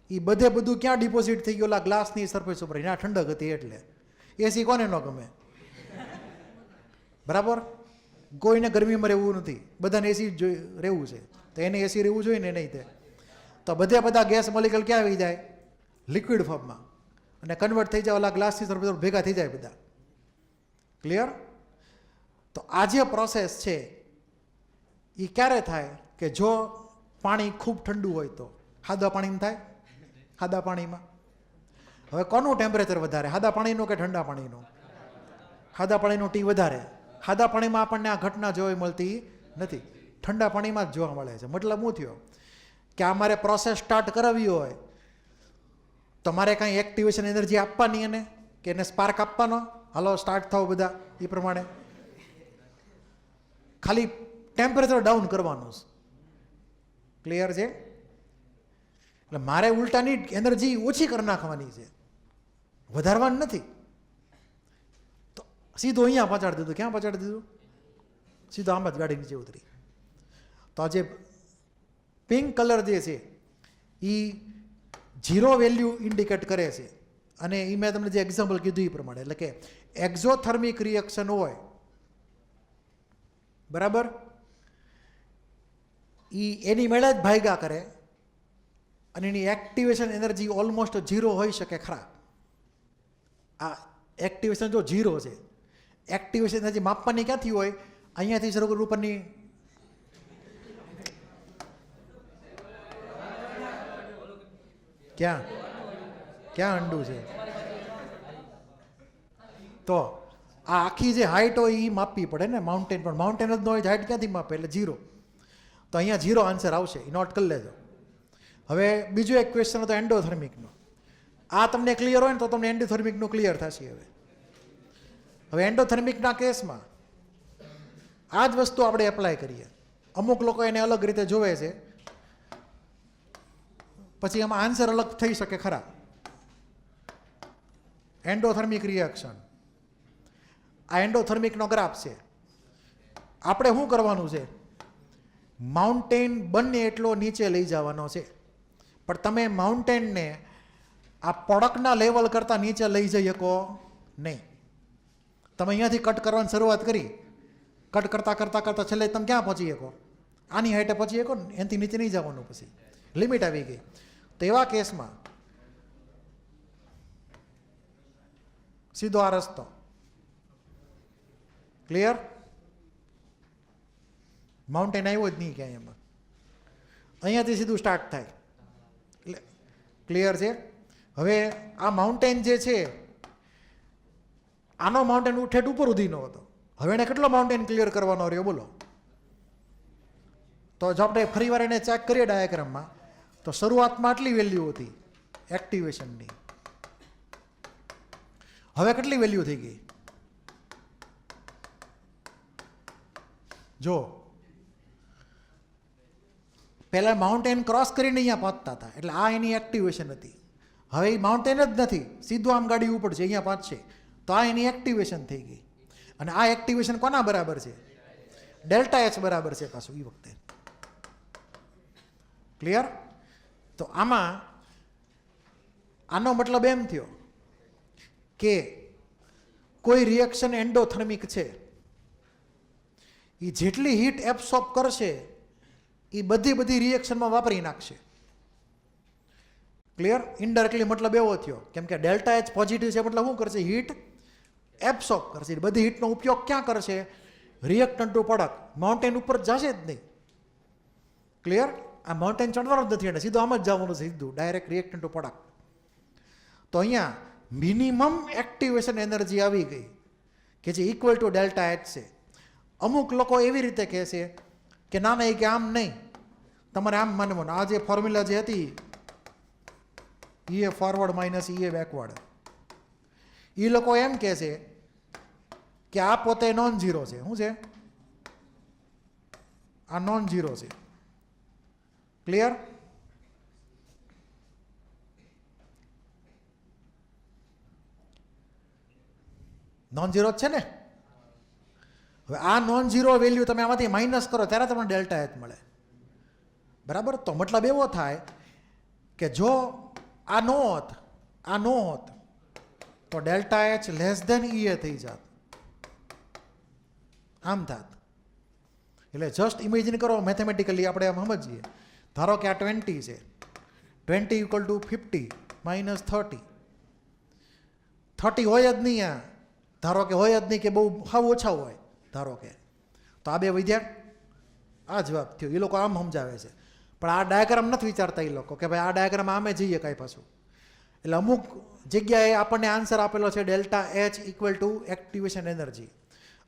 એ બધું ક્યાં ડિપોઝિટ થઈ ગયું? ગ્લાસની સરફેસ ઉપર. એના ઠંડક હતી એટલે. એસી કોને ન ગમે? બરાબર? કોઈને ગરમીમાં રહેવું નથી, બધાને એસી રહેવું છે. તો એને એસી રહેવું જોઈએ ને, નહીં તે. તો બધા ગેસ મોલિક્યુલ ક્યાં આવી જાય? લિક્વિડ ફોર્મમાં, અને કન્વર્ટ થઈ જાય ઓલા ગ્લાસની સરફેસ પર ભેગા થઈ જાય બધા. ક્લિયર? તો આ જે પ્રોસેસ છે એ ક્યારે થાય? કે જો પાણી ખૂબ ઠંડુ હોય તો. સાદા પાણીમાં થાય? સાદા પાણીમાં હવે કોનું ટેમ્પરેચર વધારે? સાદા પાણીનું કે ઠંડા પાણીનું? સાદા પાણીનું ટી વધારે. સાદા પાણીમાં આપણને આ ઘટના જોવા મળતી નથી, ઠંડા પાણીમાં જ જોવા મળે છે. મતલબ શું થયો? કે અમારે પ્રોસેસ સ્ટાર્ટ કરાવી હોય તો મારે કાંઈ એક્ટિવેશન એનર્જી આપવાની એને, કે એને સ્પાર્ક આપવાનો, હાલો સ્ટાર્ટ થાવ બધા એ પ્રમાણે. ખાલી ટેમ્પરેચર ડાઉન કરવાનું. ક્લિયર છે? એટલે મારે ઉલટાની એનર્જી ઓછી કરી નાખવાની છે, વધારવાની નથી. તો સીધું અહીંયા પહોંચાડી દીધું. ક્યાં પહોંચાડી દીધું? સીધું આમ જ ગાડી નીચે ઉતરી. તો આ જે પિંક કલર જે છે એ ઝીરો વેલ્યુ ઇન્ડિકેટ કરે છે. અને એ મેં તમને જે એક્ઝામ્પલ કીધું એ પ્રમાણે, એટલે કે એક્ઝોથર્મિક રિએક્શન હોય, બરાબર, એની મેળે જ ભાગ્યા કરે અને એની એક્ટિવેશન એનર્જી ઓલમોસ્ટ ઝીરો હોઈ શકે ખરા. આ એક્ટિવેશન જો ઝીરો છે, એક્ટિવેશન એનર્જી માપવાની ક્યાંથી હોય? અહીંયાથી શરૂ કરી ઉપરની ક્યાં અંડું છે? તો આ આખી જે હાઇટ હોય એ માપવી પડે ને. માઉન્ટેન પણ માઉન્ટેન જ ન હોય, હાઇટ ક્યાંથી માપે? એટલે ઝીરો. તો અહીંયા ઝીરો આન્સર આવશે, એ નોટ કરી લેજો. હવે બીજો એક ક્વેશ્ચન હતો એન્ડોથર્મિકનો. આ તમને ક્લિયર હોય ને તો તમને એન્ડોથર્મિકનું ક્લિયર થશે. હવે એન્ડોથર્મિકના કેસમાં આ જ વસ્તુ આપણે એપ્લાય કરીએ. અમુક લોકો એને અલગ રીતે જોવે છે, પછી એમાં આન્સર અલગ થઈ શકે ખરા. એન્ડોથર્મિક રિએક્શન, આ એન્ડોથર્મિકનો ગ્રાફ છે. આપણે શું કરવાનું છે? માઉન્ટેન બંને એટલો નીચે લઈ જવાનો છે. પણ તમે માઉન્ટેનને આ પડકના લેવલ કરતાં નીચે લઈ જઈ શકો નહીં. તમે અહીંયાથી કટ કરવાની શરૂઆત કરી, કટ કરતાં છેલ્લે તમે ક્યાં પહોંચી શકો? આની હાઈટે પહોંચી શકો ને, એનાથી નીચે નહીં જવાનું. પછી લિમિટ આવી ગઈ. તો એવા કેસમાં સીધો આ રસ્તો. ક્લિયર? માઉન્ટેન આવ્યો જ નહીં ક્યાંય એમાં, અહીંયાથી સીધું સ્ટાર્ટ થાય. એટલે ક્લિયર છે? હવે આ માઉન્ટેન જે છે, આનો માઉન્ટેન ઠેઠ ઉપર ઉધીનો હતો. હવે એને કેટલો માઉન્ટેન ક્લિયર કરવાનો રહ્યો બોલો? તો જો આપણે ફરી વાર એને ચેક કરીએ ડાયાગ્રામમાં, તો શરૂઆતમાં આટલી વેલ્યુ હતી એક્ટિવેશનની. હવે કેટલી વેલ્યુ થઈ ગઈ? જો પહેલાં માઉન્ટેન ક્રોસ કરીને અહીંયા પહોંચતા હતા, એટલે આ એની એક્ટિવેશન હતી. હવે એ માઉન્ટેન જ નથી, સીધું આમ ગાડી ઉપર છે, અહીંયા પહોંચશે તો આ એની એક્ટિવેશન થઈ ગઈ. અને આ એક્ટિવેશન કોના બરાબર છે? ડેલ્ટા એચ બરાબર છે પાછું એ વખતે. ક્લિયર? તો આમાં આનો મતલબ એમ થયો કે કોઈ રિએક્શન એન્ડોથર્મિક છે, એ જેટલી હીટ એબ્સોર્બ કરશે એ બધી રિએક્શનમાં વાપરી નાખશે. ક્લિયર? ઇનડાયરેક્ટલી મતલબ એવો થયો, કેમ કે ડેલ્ટા એચ પોઝિટિવ છે મતલબ શું કરશે? હીટ એબ્સોર્બ કરશે. બધી હીટનો ઉપયોગ ક્યાં કરશે? Reactant two product. માઉન્ટેન ઉપર જશે જ નહીં. ક્લિયર? આ માઉન્ટેન ચડવાનો જ નથી, એને સીધું આમ જ જવાનું છે, સીધું ડાયરેક્ટ રિએક્ટન્ટ ટુ પ્રોડક્ટ. તો અહીંયા મિનિમમ એક્ટિવેશન એનર્જી આવી ગઈ કે જે ઇક્વલ ટુ ડેલ્ટા એચ છે. અમુક લોકો એવી રીતે કહે છે કે ના ના, કે આમ નહીં, તમારે આમ માનવાનું. આ જે ફોર્મ્યુલા જે હતી એ ફોરવર્ડ માઇનસ એ બેકવર્ડ, એ લોકો એમ કહે છે કે આ પોતે નોન ઝીરો છે. શું છે? આ નોન ઝીરો છે. ક્લિયર? નોન ઝીરો જ છે ને. હવે આ નોન ઝીરો વેલ્યુ તમે આમાંથી માઇનસ કરો ત્યારે તમને ડેલ્ટા એચ મળે. બરાબર? તો મતલબ એવો થાય કે જો આ નો હોત તો ડેલ્ટા એચ લેસ ધેન ઈએ થઈ જાત, આમ થાત. એટલે જસ્ટ ઇમેજિન કરો મેથેમેટિકલી, આપણે આમ સમજીએ. ધારો કે આ 20 છે, 20 ઇક્વલ ટુ 50 માઇનસ 30. 30 હોય જ નહીં, આ ધારો કે હોય જ નહીં, કે બહુ હાવ ઓછા હોય ધારો કે, તો આ બે વિદ્યા આ જવાબ થયો. એ લોકો આમ સમજાવે છે, પણ આ ડાયાગ્રામ નથી વિચારતા એ લોકો કે ભાઈ આ ડાયાગ્રામ આમે જઈએ કાંઈ પાછું. એટલે અમુક જગ્યાએ આપણને આન્સર આપેલો છે delta H equal to activation energy.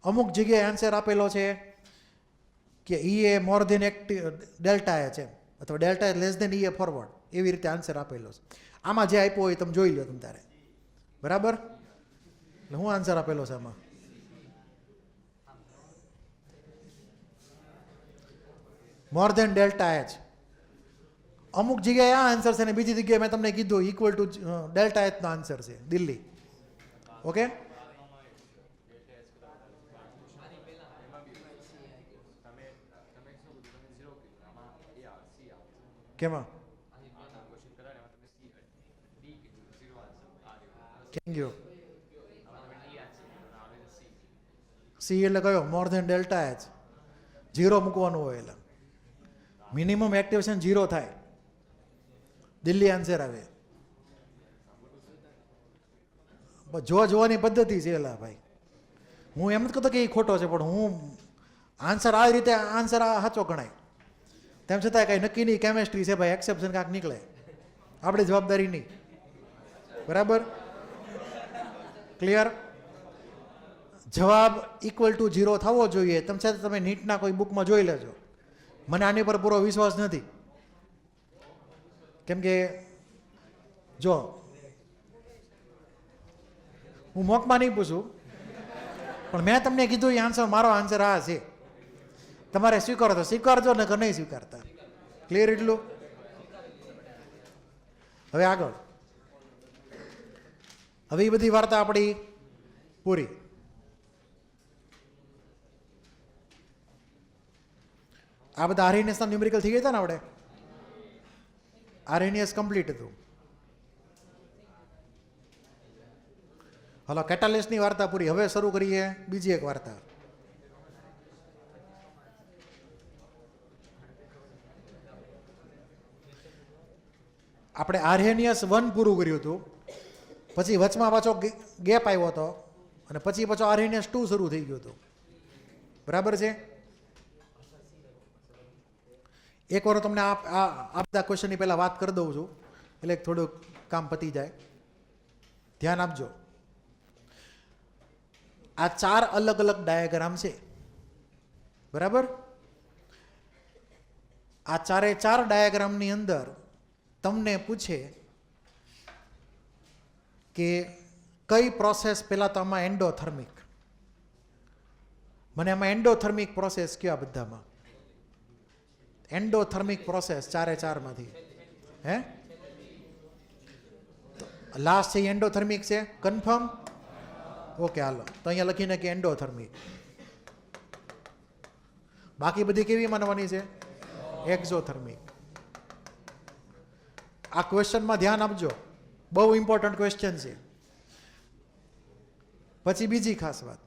અમુક જગ્યાએ આન્સર આપેલો છે કે E A more than delta H એમ, અથવા delta H less than E A forward, એવી રીતે આન્સર આપેલો છે. આમાં જે આપ્યો હોય તમે જોઈ લો તમે તારે. બરાબર? એટલે શું આન્સર આપેલો છે આમાં? More than delta H. અમુક જગ્યાએ આ આન્સર છે ને બીજી જગ્યાએ મેં તમને કીધું ઇક્વલ ટુ ડેલ્ટા એચનો આન્સર છે દિલ્હી. ઓકે? કેમાં? કેમ ગયો? સી એટલે કયો? More than delta H. Zero મૂકવાનું હોય એટલે મિનિમમ એક્ટિવેશન ઝીરો થાય. દિલ્હી આન્સર આવે. જોવાની પદ્ધતિ છે એલા ભાઈ. હું એમ નથી કહેતો કે એ ખોટો છે, પણ હું આન્સર આ રીતે આન્સર આ સાચો ગણાય. તેમ છતાં કાંઈ નક્કી નહીં, કેમેસ્ટ્રી છે ભાઈ, એક્સેપ્શન કાંક નીકળે, આપણી જવાબદારી નહીં. બરાબર? ક્લિયર? જવાબ ઇક્વલ ટુ ઝીરો થવો જોઈએ. તેમ છતાં તમે નીટના કોઈ બુકમાં જોઈ લેજો. મને આની પર પૂરો વિશ્વાસ નથી, કેમ કે જો હું મોકમાં નહીં પૂછું, પણ મેં તમને કીધું એ આન્સર, મારો આન્સર આ છે. તમારે સ્વીકારો તો સ્વીકારજો, ને કે નહીં સ્વીકારતા. ક્લિયર એટલું? હવે આગળ. હવે એ બધી વાર્તા આપણી પૂરી. આ બધા આરએનએસના ન્યુમેરિકલ થઈ ગયા હતા ને આપણે. આરએનએસ કમ્પ્લીટ હતું. હલો, કેટાલિસ્ટની વાર્તા પૂરી. હવે શરૂ કરીએ બીજી એક વાર્તા. આપણે આરએનએસ 1 પૂરું કર્યું હતું, પછી વચમાં પાછો ગેપ આવ્યો હતો, અને પછી પાછો આરએનએસ 2 શરૂ થઈ ગયું હતું. બરાબર છે? એક વાર તમને આ બધા ક્વેશ્ચનની પહેલાં વાત કરી દઉં છું, એટલે થોડુંક કામ પતી જાય. ધ્યાન આપજો. આ 4 અલગ અલગ ડાયાગ્રામ છે. બરાબર? આ 4 ડાયાગ્રામની અંદર તમને પૂછે કે કઈ પ્રોસેસ, પહેલાં તો આમાં એન્ડોથર્મિક, મને આમાં એન્ડોથર્મિક પ્રોસેસ કયો? આ બધામાં એન્ડોથર્મિક પ્રોસેસ 4માંથી હે લાસ્ટ છે એન્ડોથર્મિક છે. કન્ફર્મ? ઓકે, હાલો. તો અહીંયા લખીને કે એન્ડોથર્મિક. બાકી બધી કેવી માનવાની છે? એક્ઝોથર્મિક. આ ક્વેશ્ચનમાં ધ્યાન આપજો, બહુ ઇમ્પોર્ટન્ટ ક્વેશ્ચન છે. પછી બીજી ખાસ વાત,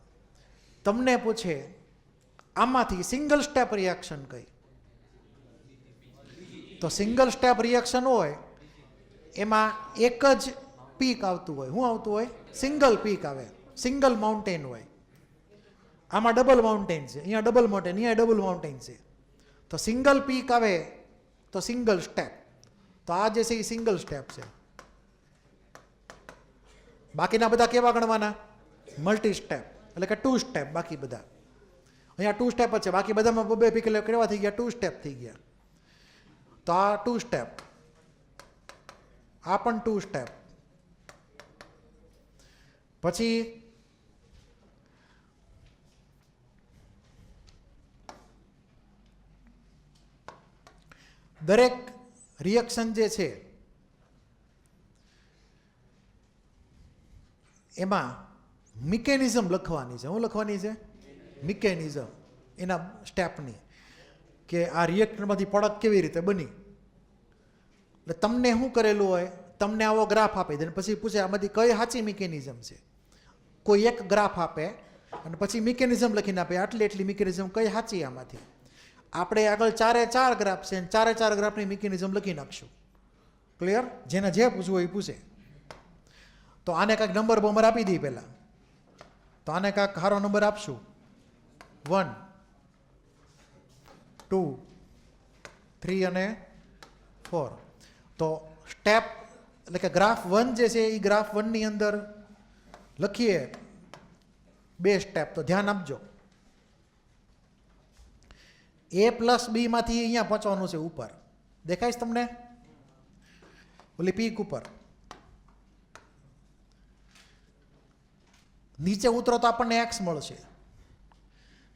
તમને પૂછે આમાંથી સિંગલ સ્ટેપ રિએક્શન કઈ, તો સિંગલ સ્ટેપ રિએક્શન હોય એમાં એક જ પીક આવતું હોય. શું આવતું હોય? સિંગલ પીક આવે, સિંગલ માઉન્ટેન હોય. આમાં ડબલ માઉન્ટેન છે, અહીંયા ડબલ માઉન્ટેન, અહીંયા ડબલ માઉન્ટેન છે. તો સિંગલ પીક આવે તો સિંગલ સ્ટેપ. તો આ જે છે એ સિંગલ સ્ટેપ છે. બાકીના બધા કેવા ગણવાના? મલ્ટી સ્ટેપ, એટલે કે 2 સ્ટેપ. બાકી બધા અહીંયા 2 સ્ટેપ જ છે, બાકી બધામાં 2 પીક કેવા થઈ ગયા? 2 સ્ટેપ થઈ ગયા. તો આ 2 સ્ટેપ, આ પણ 2 સ્ટેપ. પછી દરેક રિએક્શન જે છે એમાં મિકેનિઝમ લખવાની છે. શું લખવાની છે? મિકેનિઝમ એના સ્ટેપની, કે આ રિએક્ટરમાંથી પ્રોડક્ટ કેવી રીતે બની. એટલે તમને શું કરેલું હોય, તમને આવો ગ્રાફ આપી દે, પછી પૂછે આમાંથી કઈ સાચી મિકેનિઝમ છે. કોઈ એક ગ્રાફ આપે અને પછી મિકેનિઝમ લખીને આપે, આટલી એટલી મિકેનિઝમ કઈ સાચી આમાંથી. આપણે આગળ 4 ગ્રાફ છે, 4 ગ્રાફની મિકેનિઝમ લખી નાખશું. ક્લિયર? જેને જે પૂછવું હોય એ પૂછે. તો આને કાંઈક નંબર બોમર આપી દઈએ પહેલાં. તો આને કાંઈક સારો નંબર આપશું, 1, 2, 3 અને 4. તો સ્ટેપ એટલે કે ગ્રાફ 1 જે છે એ ગ્રાફ 1ની અંદર લખીએ 2 સ્ટેપ. તો ધ્યાન આપજો, A+B માંથી અહીંયા પહોંચવાનું છે ઉપર. દેખાય છે તમને? ઓલી પીક ઉપર. નીચે ઉતરો તો આપણને x મળશે.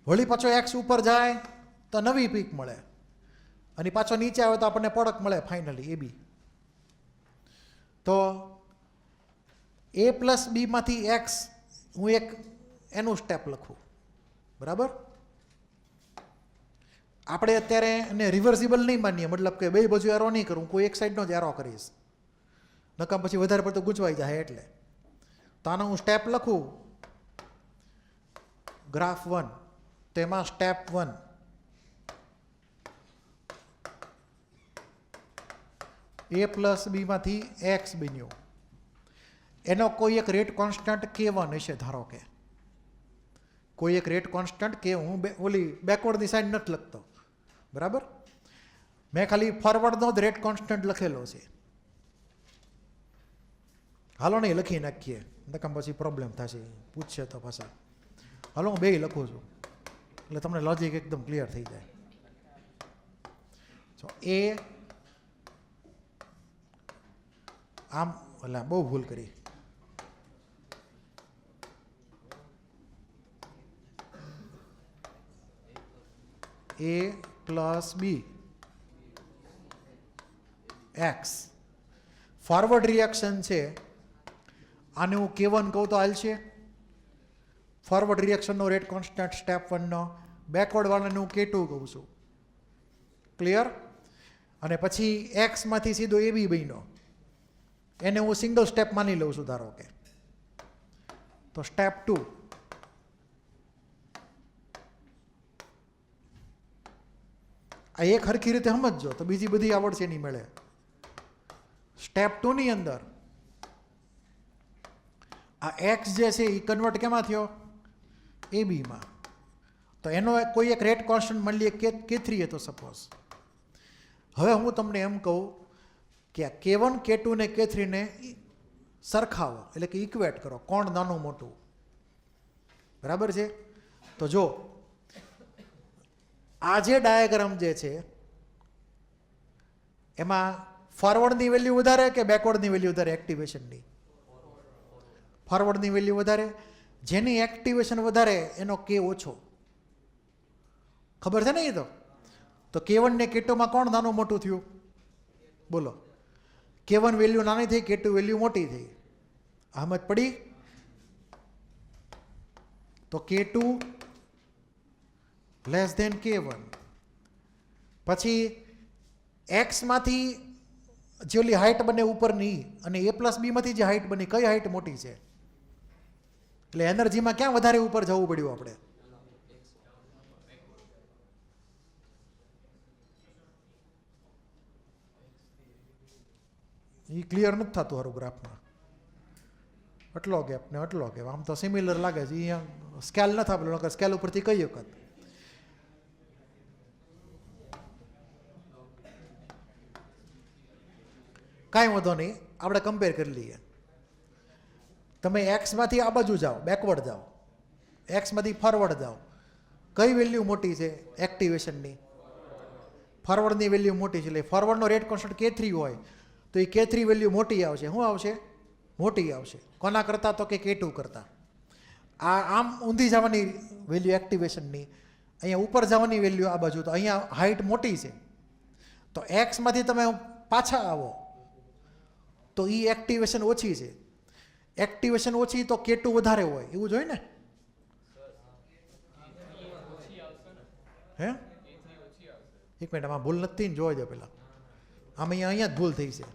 વળી પાછો x ઉપર જાય તો નવી પીક મળે, અને પાછો નીચે આવે તો આપણને પ્રોડક્ટ મળે ફાઇનલી AB. તો A+B માંથી x હું એક એનું સ્ટેપ લખું. બરાબર? આપણે અત્યારે એને રિવર્સિબલ નહીં માનીએ, મતલબ કે બે બાજુ એરો નહીં કરું, કોઈ એક સાઈડનો જ એરો કરીશ, નકામ પછી વધારે પડતું ગૂંચવાઈ જાય. એટલે તો આનો હું સ્ટેપ લખું ગ્રાફ 1. તો એમાં સ્ટેપ 1 A+B માંથી x બન્યું. એનો કોઈ એક રેટ કોન્સ્ટન્ટ K1 હશે, ધારો કે કોઈ એક રેટ કોન્સ્ટન્ટ કે હું ઓલી બેકવર્ડની સાઈડ નથી લખતો. બરાબર? મેં ખાલી ફોરવર્ડનો જ રેટ કોન્સ્ટન્ટ લખેલો છે. હાલો નહીં લખી નાખીએ, નકામ પછી પ્રોબ્લેમ થશે, પૂછશે તો પાછા. હાલો હું 2 લખું છું એટલે તમને લોજિક એકદમ ક્લિયર થઈ જાય. તો એ આમ એટલે બહુ ભૂલ કરી. A+B x ફોરવર્ડ રિએક્શન છે. આને હું K1 કહું તો હાલશે. ફોરવર્ડ રિએક્શનનો રેટ કોન્સ્ટન્ટ સ્ટેપ 1નો. બેકવર્ડ વાળાને હું K2 કહું છું. ક્લિયર? અને પછી x માંથી સીધો AB બન્યો, એને હું સિંગલ સ્ટેપ માની લઉં છું, ધારો કે. તો સ્ટેપ 2 આ એક હરખી રીતે સમજજો તો બીજી બધી આવડશે નહીં મળે. સ્ટેપ 2 ની અંદર આ x જે છે એ કન્વર્ટ કેમાં થયો? AB માં. તો એનો કોઈ એક રેટ કોન્સ્ટન્ટ મળી લે K3 એ તો સપોઝ. હવે હું તમને એમ કહું કે આ K1, K2 ને K3 ને સરખાવો, એટલે કે ઇક્વેટ કરો, કોણ નાનું મોટું. બરાબર છે? તો જો આ જે ડાયાગ્રામ જે છે એમાં ફોરવર્ડની વેલ્યુ વધારે કે બેકવર્ડની વેલ્યુ વધારે? એક્ટિવેશનની. ફોરવર્ડની વેલ્યુ વધારે. જેની એક્ટિવેશન વધારે એનો K ઓછો. ખબર છે ને? એ તો K1 ને K2 માં કોણ નાનું મોટું થયું? બોલો. K1 વેલ્યુ નાની થઈ, K2 વેલ્યુ મોટી થઈ. સમજ પડી? તો K2 લેસ ધેન K1. પછી x માંથી જે ઓલી હાઇટ બને ઉપરની અને A+B માંથી જે હાઇટ બની, કઈ હાઇટ મોટી છે? એટલે એનર્જીમાં ક્યાં વધારે ઉપર જવું પડ્યું આપણે? એ ક્લિયર નથી થતું સારું ગ્રાફમાં. આટલો ગેપ ને આટલો ગેપ, આમ તો સિમિલર લાગે છે. અહીંયા સ્કેલ નથી આપેલું, નકર સ્કેલ ઉપરથી કઈ વખત કાંઈ વાંધો નહીં, આપણે કમ્પેર કરી લઈએ. તમે એક્સમાંથી આ બાજુ જાઓ, બેકવર્ડ જાઓ, એક્સમાંથી ફોરવર્ડ જાઓ, કઈ વેલ્યુ મોટી છે એક્ટિવેશનની? ફોરવર્ડની વેલ્યુ મોટી છે. એટલે ફોરવર્ડનો રેટ કોન્સ્ટન્ટ K3 હોય તો એ K3 વેલ્યુ મોટી આવશે. શું આવશે? મોટી આવશે. કોના કરતાં? તો કે K2 કરતાં. આ આમ ઊંધી જવાની વેલ્યુ એક્ટિવેશનની, અહીંયા ઉપર જવાની વેલ્યુ આ બાજુ. તો અહીંયા હાઇટ મોટી છે, તો એક્સમાંથી તમે પાછા આવો તો એ એક્ટિવેશન ઓછી છે. એક્ટિવેશન ઓછી તો K2 વધારે હોય, એવું જોઈએ ને? હે, એક મિનિટ, આમાં ભૂલ નથી ને, જોવા દો પેલા. આમ અહીંયા જ ભૂલ થઈ છે.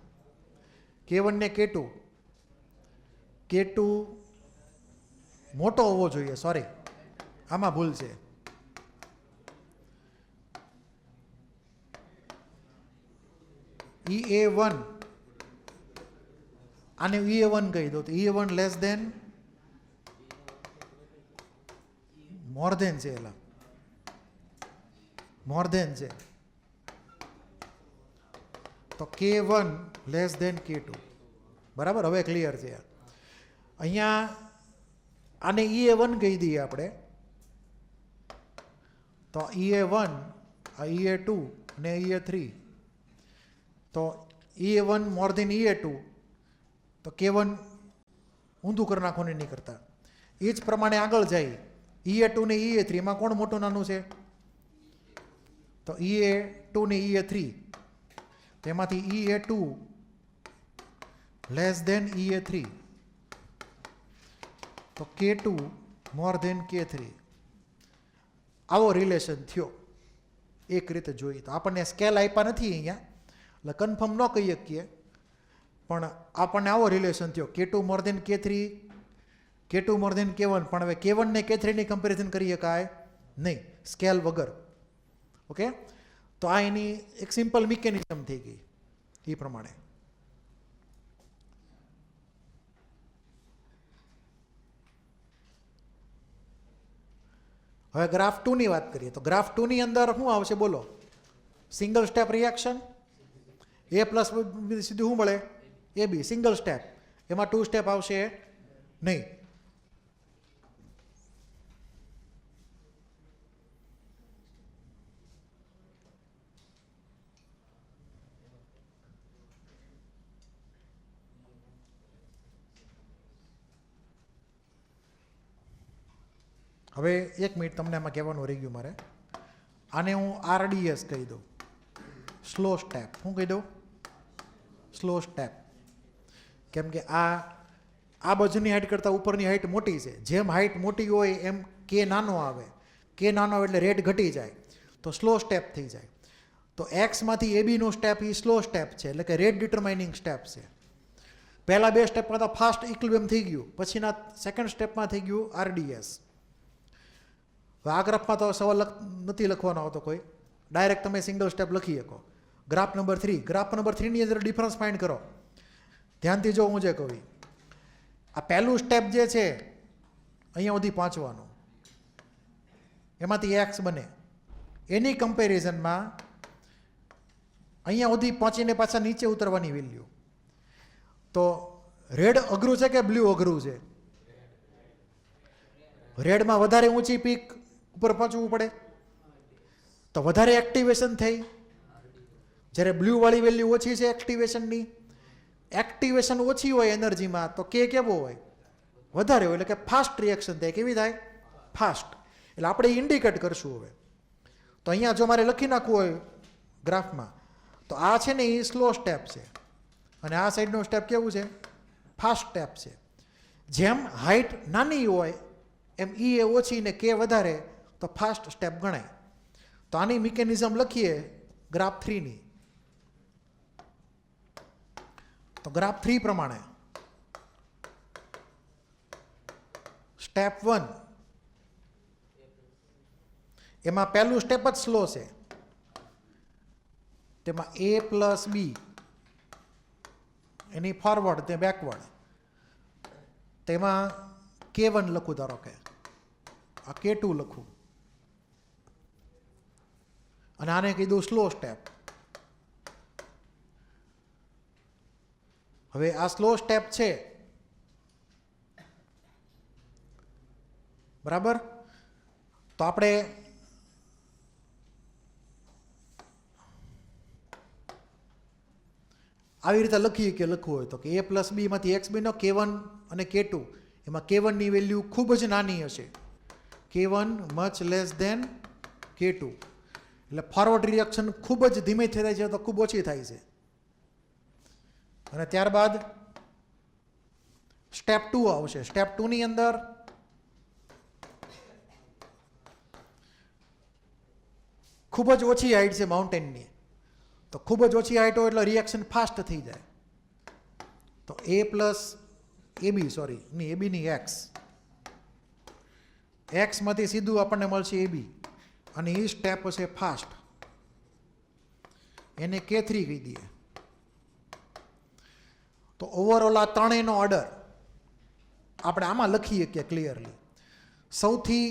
K1 ને K2 મોટો હોવો જોઈએ, સોરી, આમાં ભૂલ છે. EA1 આને EA1 કહી દો તો EA1 લેસ દેન મોર દેન છે, એલા મોર દેન છે, તો K1 લેસ દેન K2. બરાબર, હવે ક્લિયર છે. અહીંયા આને EA1 કહી દઈએ આપણે, તો EA1 આ EA2 અને EA3, તો EA1 મોર દેન EA2 તો K1 ઊંધું કરી નાખોને નહીં કરતા. એ જ પ્રમાણે આગળ જાય EA2 ને EA3 માં કોણ મોટું નાનું છે? તો EA2 ને EA3, તેમાંથી EA2 લેસ દેન EA3, તો K2 મોર દેન K3. આવો રિલેશન થયો. એક રીતે જોઈએ તો આપણને સ્કેલ આપ્યા નથી અહીંયા, એટલે કન્ફર્મ ન કહી શકીએ, પણ આપણને આવો રિલેશન થયો. K2 મોર દેન K3, K2 મોર દેન K1. પણ હવે K1 ને K3 ની કમ્પેરિઝન કરી શકાય નહીં સ્કેલ વગર. ઓકે, તો આ એની એક સિમ્પલ મિકેનિઝમ થઈ ગઈ. એ પ્રમાણે હવે ગ્રાફ 2 ની વાત કરીએ તો ગ્રાફ 2 ની અંદર શું આવશે બોલો? Single step reaction, A plus સીધું શું મળે? AB. સિંગલ સ્ટેપ, એમાં 2 સ્ટેપ આવશે નહીં. હવે એક મિનિટ, તમને આમાં કહેવાનું રહી ગયું મારે. આને હું RDS કહી દઉં, સ્લો સ્ટેપ. શું કહી દઉં? Slow step. કેમ કે આ બાજુની હાઇટ કરતાં ઉપરની હાઇટ મોટી છે. જેમ હાઇટ મોટી હોય એમ K નાનો આવે. K નાનો આવે એટલે રેટ ઘટી જાય, તો સ્લો સ્ટેપ થઈ જાય. તો એક્સમાંથી ABનું સ્ટેપ એ સ્લો સ્ટેપ છે, એટલે કે રેટ ડિટરમાઇનિંગ સ્ટેપ છે. પહેલા બે સ્ટેપમાં તો ફાસ્ટ ઇક્વિલિબ્રિયમ થઈ ગયું, પછીના સેકન્ડ સ્ટેપમાં થઈ ગયું RDS. આ ગ્રાફમાં તો સવાલ નથી લખવાનો આવતો કોઈ, ડાયરેક્ટ તમે સિંગલ સ્ટેપ લખી શકો. ગ્રાફ નંબર 3, ગ્રાફ નંબર 3 ની અંદર ડિફરન્સ ફાઇન્ડ કરો. ધ્યાનથી જો હું જે કહું, આ પહેલું સ્ટેપ જે છે અહીંયા સુધી પહોંચવાનું, એમાંથી એક્સ બને. એની કમ્પેરિઝનમાં અહીંયા સુધી પહોંચીને પાછા નીચે ઉતરવાની વેલ્યુ. તો રેડ અઘરું છે કે બ્લુ અઘરું છે? રેડમાં વધારે ઊંચી પીક ઉપર પહોંચવું પડે, તો વધારે એક્ટિવેશન થઈ. જ્યારે બ્લુવાળી વેલ્યુ ઓછી છે એક્ટિવેશનની, એક્ટિવેશન ઓછી હોય એનર્જીમાં, તો K કેવો હોય? વધારે હોય, એટલે કે ફાસ્ટ રિએક્શન થાય. કેવી થાય? ફાસ્ટ. એટલે આપણે ઇન્ડિકેટ કરશું હવે. તો અહીંયા જો મારે લખી નાખવું હોય ગ્રાફમાં, તો આ છે ને એ સ્લો સ્ટેપ છે, અને આ સાઈડનો સ્ટેપ કેવું છે? ફાસ્ટ સ્ટેપ છે. જેમ હાઇટ નાની હોય એમ E એ ઓછી ને K વધારે, તો ફાસ્ટ સ્ટેપ ગણાય. તો આની મિકેનિઝમ લખીએ ગ્રાફ 3 ની. તો ગ્રાફ 3 પ્રમાણે સ્ટેપ 1 એમાં પહેલું સ્ટેપ જ સ્લો છે, તેમાં A plus B any forward તે બેકવર્ડ, તેમાં K1 લખું, ધારો કે આ K2 લખું, અને આને કીધું સ્લો સ્ટેપ. હવે આ સ્લો સ્ટેપ છે, બરાબર. તો આપણે આવી રીતે લખીએ કે લખવું હોય તો કે A પ્લસ B માંથી XB નો K1 અને K2, એમાં K1 ની વેલ્યુ ખૂબ જ નાની હશે, K1 much less than K2, એટલે ફોરવર્ડ રિએક્શન ખૂબ જ ધીમે થાય છે, તો ખૂબ ઓછી થાય છે. અને ત્યારબાદ સ્ટેપ 2 આવશે. સ્ટેપ 2 ની અંદર ખૂબ જ ઓછી હાઇટ છે માઉન્ટેનની, તો ખૂબ જ ઓછી હાઇટ હોય એટલે રિએક્શન ફાસ્ટ થઈ જાય. તો A પ્લસ AB, સોરી નહીં AB ની X માંથી સીધું આપણને મળશે AB, અને એ સ્ટેપ હશે ફાસ્ટ, એને K3 કહી દઈએ. તો ઓવરઓલ આ ત્રણેયનો ઓર્ડર આપણે આમાં લખીએ કે ક્લિયરલી સૌથી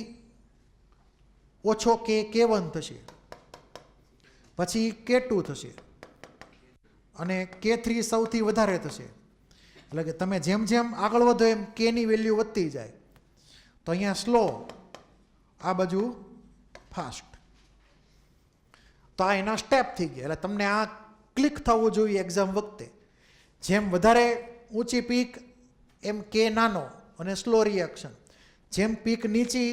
ઓછો K1 થશે, પછી K2 થશે, અને K3 સૌથી વધારે થશે. એટલે કે તમે જેમ જેમ આગળ વધો એમ K ની વેલ્યુ વધતી જાય. તો અહીંયા સ્લો, આ બાજુ ફાસ્ટ. તો આ એના સ્ટેપ થઈ ગયા. એટલે તમને આ ક્લિક થવું જોઈએ એક્ઝામ વખતે. જેમ વધારે ઊંચી પીક એમ K નાનો અને સ્લો રિએક્શન, જેમ પીક નીચી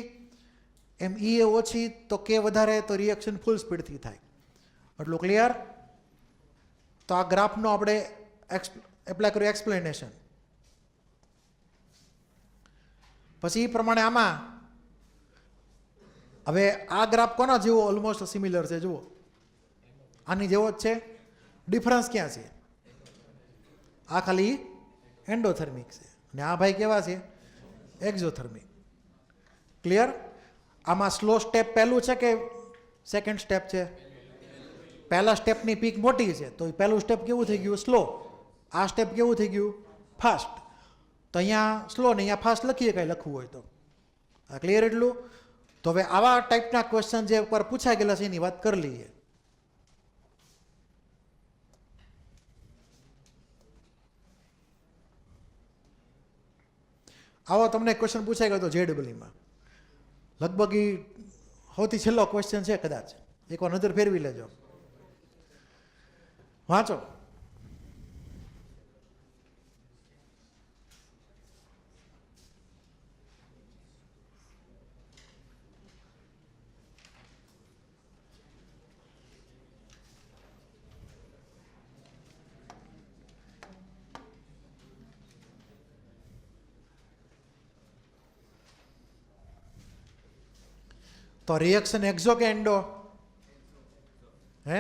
એમ E ઓછી તો K વધારે, તો રિએક્શન ફૂલ સ્પીડથી થાય. એટલું ક્લિયર? તો આ ગ્રાફનો આપણે એપ્લાય કર્યું એક્સપ્લેનેશન. પછી એ પ્રમાણે આમાં હવે આ ગ્રાફ કોના જેવો ઓલમોસ્ટ સિમિલર છે, જુઓ આની જેવો જ છે. ડિફરન્સ ક્યાં છે? આ ખાલી એન્ડોથર્મિક છે, અને આ ભાઈ કેવા છે? એક્ઝોથર્મિક. ક્લિયર? આમાં સ્લો સ્ટેપ પહેલું છે કે સેકન્ડ સ્ટેપ છે? પહેલા સ્ટેપની પીક મોટી છે, તો પહેલું સ્ટેપ કેવું થઈ ગયું? સ્લો. આ સ્ટેપ કેવું થઈ ગયું? ફાસ્ટ. તો અહીંયા સ્લો ને અહીંયા ફાસ્ટ લખીએ કાંઈ લખવું હોય તો. આ ક્લિયર એટલું? તો હવે આવા ટાઈપના ક્વેશ્ચન જે ઉપર પૂછાઈ ગયેલા છે એની વાત કરી લઈએ. આવો તમને ક્વેશ્ચન પૂછાઈ ગયો હતો JEEમાં, લગભગ એ સૌથી છેલ્લો ક્વેશ્ચન છે કદાચ, એકવાર નજર ફેરવી લેજો, વાંચો. તો રિએક્શન એક્ઝો કે એન્ડો? હે?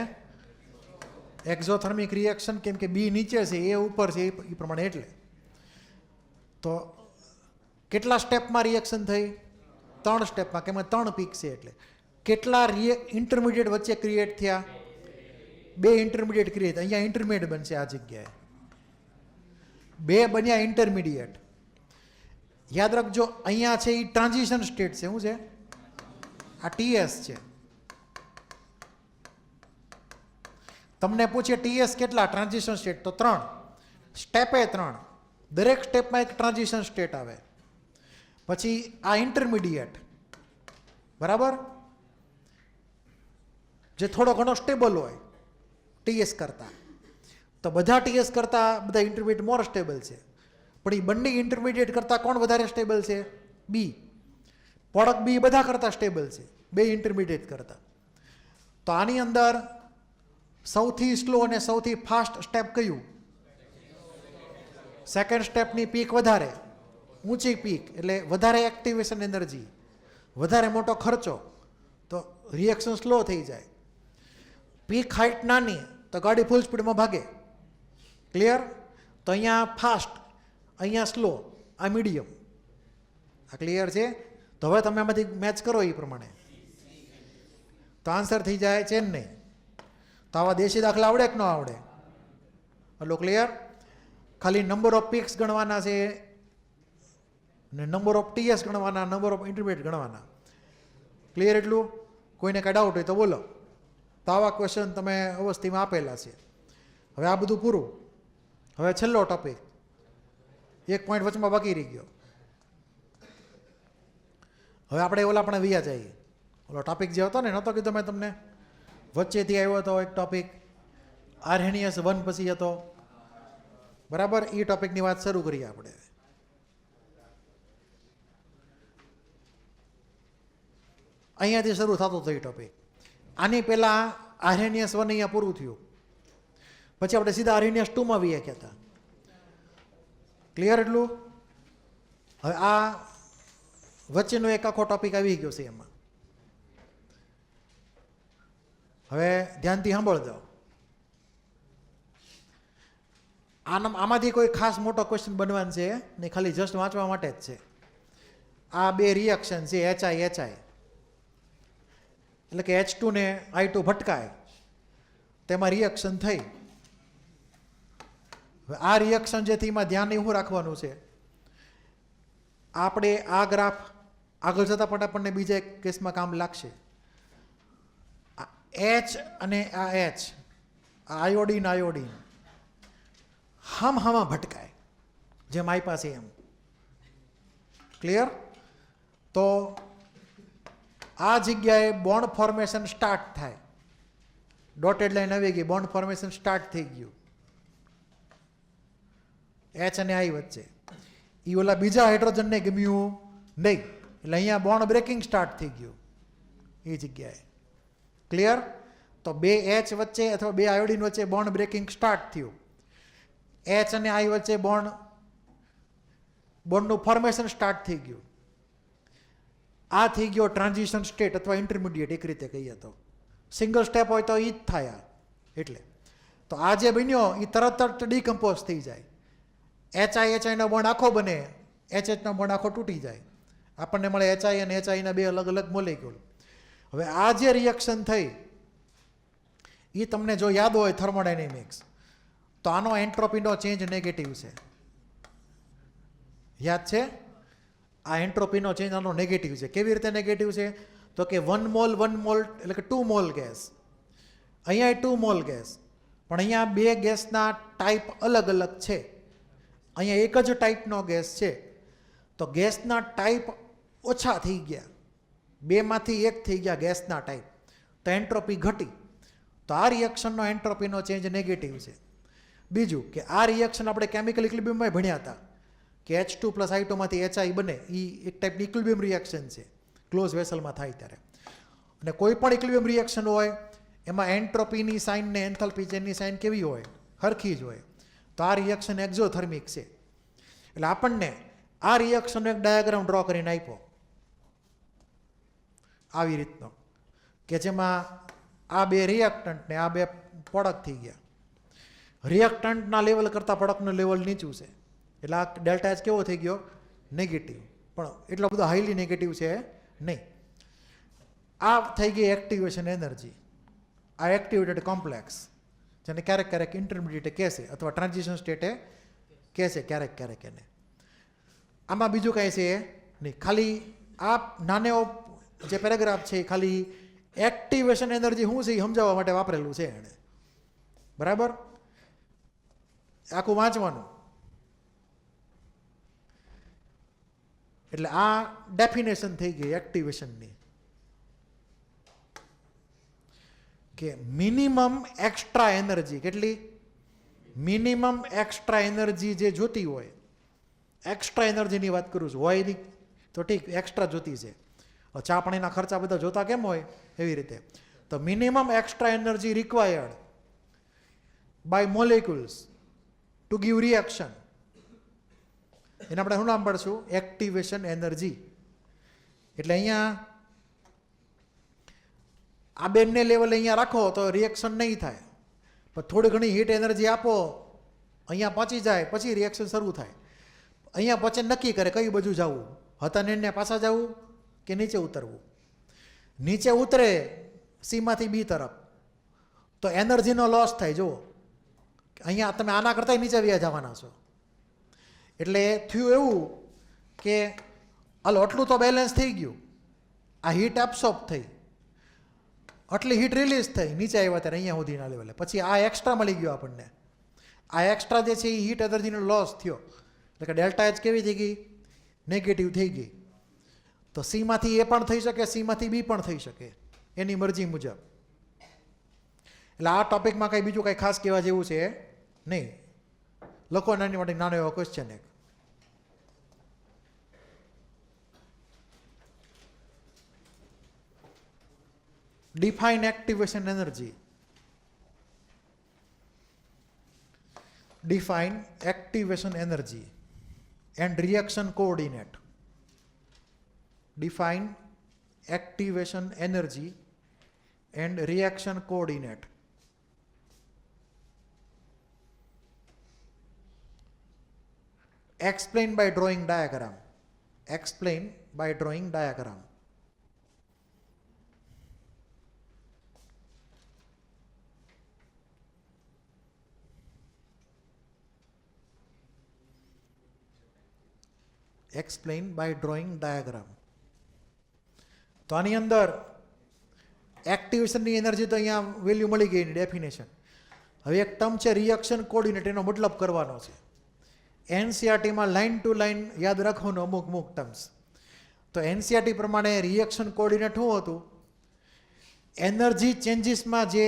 એક્ઝોથર્મિક રિએક્શન, કેમ કે બી નીચે છે એ ઉપર છે એ પ્રમાણે. એટલે તો કેટલા સ્ટેપમાં રિએક્શન થઈ? 3 સ્ટેપમાં, કે 3 પીક છે. એટલે કેટલા ઇન્ટરમીડિયેટ વચ્ચે ક્રિએટ થયા? 2 ઇન્ટરમીડિયેટ ક્રિએટ. અહીંયા ઇન્ટરમીડિયેટ બનશે આ જગ્યાએ, 2 બન્યા ઇન્ટરમીડિયેટ. યાદ રાખજો અહીંયા છે એ ટ્રાન્ઝિશન સ્ટેટ છે. શું છે? આ TS છે. તમને પૂછે TS કેટલા ટ્રાન્ઝિશન સ્ટેટ? તો 3. સ્ટેપે 3, દરેક સ્ટેપમાં એક ટ્રાન્ઝિશન સ્ટેટ આવે. પછી આ ઇન્ટરમીડિયેટ, બરાબર, જે થોડો ઘણો સ્ટેબલ હોય TS કરતાં. તો બધા TS કરતાં બધા ઇન્ટરમીડિયેટ મોર સ્ટેબલ છે. પણ એ બંને ઇન્ટરમીડિયેટ કરતાં કોણ વધારે સ્ટેબલ છે? B. પ્રોડક્ટ B બધા કરતાં સ્ટેબલ છે, 2 ઇન્ટરમીડિયેટ કરતાં. તો આની અંદર સૌથી સ્લો અને સૌથી ફાસ્ટ સ્ટેપ કયું? સેકન્ડ સ્ટેપની પીક વધારે, ઊંચી પીક એટલે વધારે એક્ટિવેશન એનર્જી, વધારે મોટો ખર્ચો, તો રિએક્શન સ્લો થઈ જાય. પીક હાઇટ નાની તો ગાડી ફૂલ સ્પીડમાં ભાગે. ક્લિયર? તો અહીંયા ફાસ્ટ, અહીંયા સ્લો, આ મીડિયમ. આ ક્લિયર છે? તો હવે તમે આમાંથી મેચ કરો એ પ્રમાણે, તો આન્સર થઈ જાય ચેન્નઈ. તો આવા દેશી દાખલા આવડે કે ન આવડે? Hello, clear? ખાલી નંબર ઓફ પીક્સ ગણવાના છે ને નંબર ઓફ ટીએસ ગણવાના, નંબર ઓફ ઇન્ટરમીડિયેટ ગણવાના. ક્લિયર એટલું? કોઈને કાંઈ ડાઉટ હોય તો બોલો. તો આવા ક્વેશ્ચન તમે અવસ્થિમાં આપેલા છે. હવે આ બધું પૂરું. હવે છેલ્લો ટોપિક, એક પોઈન્ટ વચમાં બાકી રહી ગયો. હવે આપણે ઓલા પણ વિયા જઈએ. ઓલો ટોપિક જે હતો ને, નહોતો કીધું મેં તમને, વચ્ચેથી આવ્યો હતો એક ટોપિક, આર્હેનિયસ 1 પછી હતો, બરાબર? એ ટોપિકની વાત શરૂ કરીએ આપણે. અહીંયાથી શરૂ થતો હતો એ ટોપિક. આની પહેલાં આર્હેનિયસ 1 અહીંયા પૂરું થયું, પછી આપણે સીધા આર્હેનિયસ 2માં વી ગયા હતા. ક્લિયર એટલું? હવે આ વચ્ચેનો એક આખો ટોપિક આવી ગયો છે એમાં. હવે ધ્યાનથી સાંભળજો. આમાંથી કોઈ ખાસ મોટો ક્વેશ્ચન બનવાનો છે ને, ખાલી જસ્ટ વાંચવા માટે જ છે. આ બે રિએક્શન છે HI એટલે કે H2 ને I2 ભટકાય, તેમાં રિએક્શન થઈ. હવે આ રિએક્શન જેથી એમાં ધ્યાન એવું રાખવાનું છે, આપણે આ ગ્રાફ આગળ જતાં પણ આપણને બીજા એક કેસમાં કામ લાગશે. H અને આ H, આ આયોડીન હામાં ભટકાય, જેમ મારી પાસે એમ. ક્લિયર? તો આ જગ્યાએ બોન્ડ ફોર્મેશન સ્ટાર્ટ થાય. ડોટેડ લાઈન આવી ગઈ, બોન્ડ ફોર્મેશન સ્ટાર્ટ થઈ ગયું H અને I વચ્ચે. એ ઓલા બીજા હાઇડ્રોજનને ગમ્યું નહીં, એટલે અહીંયા બોન્ડ બ્રેકિંગ સ્ટાર્ટ થઈ ગયું એ જગ્યાએ. ક્લિયર? તો બે H વચ્ચે અથવા બે આયોડિન વચ્ચે બોન્ડ બ્રેકિંગ સ્ટાર્ટ થયું. H અને I વચ્ચે બોન્ડનું ફોર્મેશન સ્ટાર્ટ થઈ ગયું. આ થઈ ગયો ટ્રાન્ઝિશન સ્ટેટ અથવા ઇન્ટરમીડિયેટ, એક રીતે કહીએ તો. સિંગલ સ્ટેપ હોય તો એ જ થાય. એટલે તો આ જે બન્યો એ તરત જ ડીકમ્પોઝ થઈ જાય. HI નો બોન્ડ આખો બને, HH નો બોન્ડ આખો તૂટી જાય. આપણને મળે HI અને HI ના બે અલગ અલગ મોલેક્યુલ. હવે આ જે રિએક્શન થઈ એ તમને જો યાદ હોય થર્મોડાયનેમિક્સ, તો આનો એન્ટ્રોપીનો ચેન્જ નેગેટિવ છે. યાદ છે? આ એન્ટ્રોપીનો ચેન્જ આનો નેગેટિવ છે. કેવી રીતે નેગેટિવ છે? તો કે 1 મોલ એટલે કે 2 મોલ ગેસ, અહીંયા 2 મોલ ગેસ, પણ અહીંયા બે ગેસના ટાઈપ અલગ અલગ છે. અહીંયા એક જ ટાઈપનો ગેસ છે, તો ગેસના ટાઈપ ઓછા થઈ ગયા, બેમાંથી એક થઈ ગયા ગેસના ટાઈપ, તો એન્ટ્રોપી ઘટી. તો આ રિએક્શનનો એન્ટ્રોપીનો ચેન્જ નેગેટિવ છે. બીજું કે આ રિએક્શન આપણે કેમિકલ ઇક્વિલિબ્રિયમમાં ભણ્યા હતા કે H2 + I2 માંથી HI બને, એ એક ટાઈપની ઇક્વિલિબ્રિયમ રિએક્શન છે, ક્લોઝ વેસલમાં થાય ત્યારે. અને કોઈ પણ ઇક્વિલિબ્રિયમ રિએક્શન હોય એમાં એન્ટ્રોપીની સાઇન ને એન્થાલ્પી ચેનની સાઇન કેવી હોય? હરખી જ હોય. તો આ રિએક્શન એક્ઝોથર્મિક છે. એટલે આપણને આ રિએક્શનનો એક ડાયાગ્રામ ડ્રો કરીને આપ્યો આવી રીતનો, કે જેમાં આ બે રિએક્ટન્ટ ને આ બે પ્રોડક્ટ થઈ ગયા. રિએક્ટન્ટના લેવલ કરતાં પ્રોડક્ટનું લેવલ નીચું છે, એટલે આ ડેલ્ટા H કેવો થઈ ગયો? નેગેટિવ. પણ એટલો બધો હાઈલી નેગેટિવ છે નહીં. આ થઈ ગઈ એક્ટિવેશન એનર્જી. આ એક્ટિવેટેડ કોમ્પ્લેક્સ, જેને ક્યારેક ક્યારેક ઇન્ટરમીડિયેટ કહેશે અથવા ટ્રાન્ઝિશન સ્ટેટે કહેશે ક્યારેક એને. આમાં બીજું કાંઈ છે નહીં, ખાલી આ નાનો જે પેરેગ્રાફ છે ખાલી એક્ટિવેશન એનર્જી શું છે એ સમજાવવા માટે વાપરેલું છે એણે. બરાબર? આખું વાંચવાનું. એટલે આ ડેફિનેશન થઈ ગઈ એક્ટિવેશનની, કે મિનિમમ એક્સ્ટ્રા એનર્જી કેટલી? મિનિમમ એક્સ્ટ્રા એનર્જી જે જોતી હોય, એક્સ્ટ્રા એનર્જીની વાત કરું છું, હોય નહીં તો ઠીક, એક્સ્ટ્રા જોતી છે. ચા પાણીના ખર્ચા બધા જોતા કેમ હોય એવી રીતે. તો minimum extra energy required by molecules to give reaction, એને આપણે શું નામ પાડશું? Activation energy. એટલે અહીંયા આ બેનને લેવલે અહીંયા રાખો તો રિએક્શન નહીં થાય, પણ થોડી ઘણી હીટ એનર્જી આપો, અહીંયા પહોંચી જાય, પછી રિએક્શન શરૂ થાય. અહીંયા પછી નક્કી કરે કઈ બાજુ જવું, હતા ને પાછા જવું કે નીચે ઉતરવું? નીચે ઉતરે સીમાંથી બી તરફ તો એનર્જીનો લોસ થાય. જુઓ અહીંયા તમે આના કરતાં નીચે વ્યા જવાના છો. એટલે થયું એવું કે હાલો આટલું તો બેલેન્સ થઈ ગયું, આ હીટ એબ્સોર્બ થઈ, આટલી હીટ રિલીઝ થઈ, નીચે આવ્યા ત્યારે અહીંયા સુધીના લેવલે, પછી આ એક્સ્ટ્રા મળી ગયો આપણને. આ એક્સ્ટ્રા જે છે એ હીટ એનર્જીનો લોસ થયો, એટલે કે ડેલ્ટા એચ કેવી થઈ ગઈ? નેગેટિવ થઈ ગઈ. તો સીમાંથી એ પણ થઈ શકે, સીમાંથી બી પણ થઈ શકે, એની મરજી મુજબ. એટલે આ ટોપિકમાં કંઈ બીજું કંઈ ખાસ કહેવા જેવું છે નહીં. લખો નાની માટે નાનો એવો ક્વેશ્ચન એક. Define activation energy. Define activation energy and reaction coordinate. Define activation energy and reaction coordinate. Explain by drawing diagram. Explain by drawing diagram. Explain by drawing diagram. તો આની અંદર એક્ટિવેશનની એનર્જી તો અહીંયા વેલ્યુ મળી ગઈ એની ડેફિનેશન. હવે એક ટર્મ છે રિએક્શન કોર્ડિનેટ, એનો મતલબ કરવાનો છે. એનસીઆરટીમાં લાઇન ટુ લાઇન યાદ રાખવાનું અમુક ટર્મ્સ. તો એનસીઆરટી પ્રમાણે રિએક્શન કોર્ડિનેટ શું હતું? એનર્જી ચેન્જીસમાં જે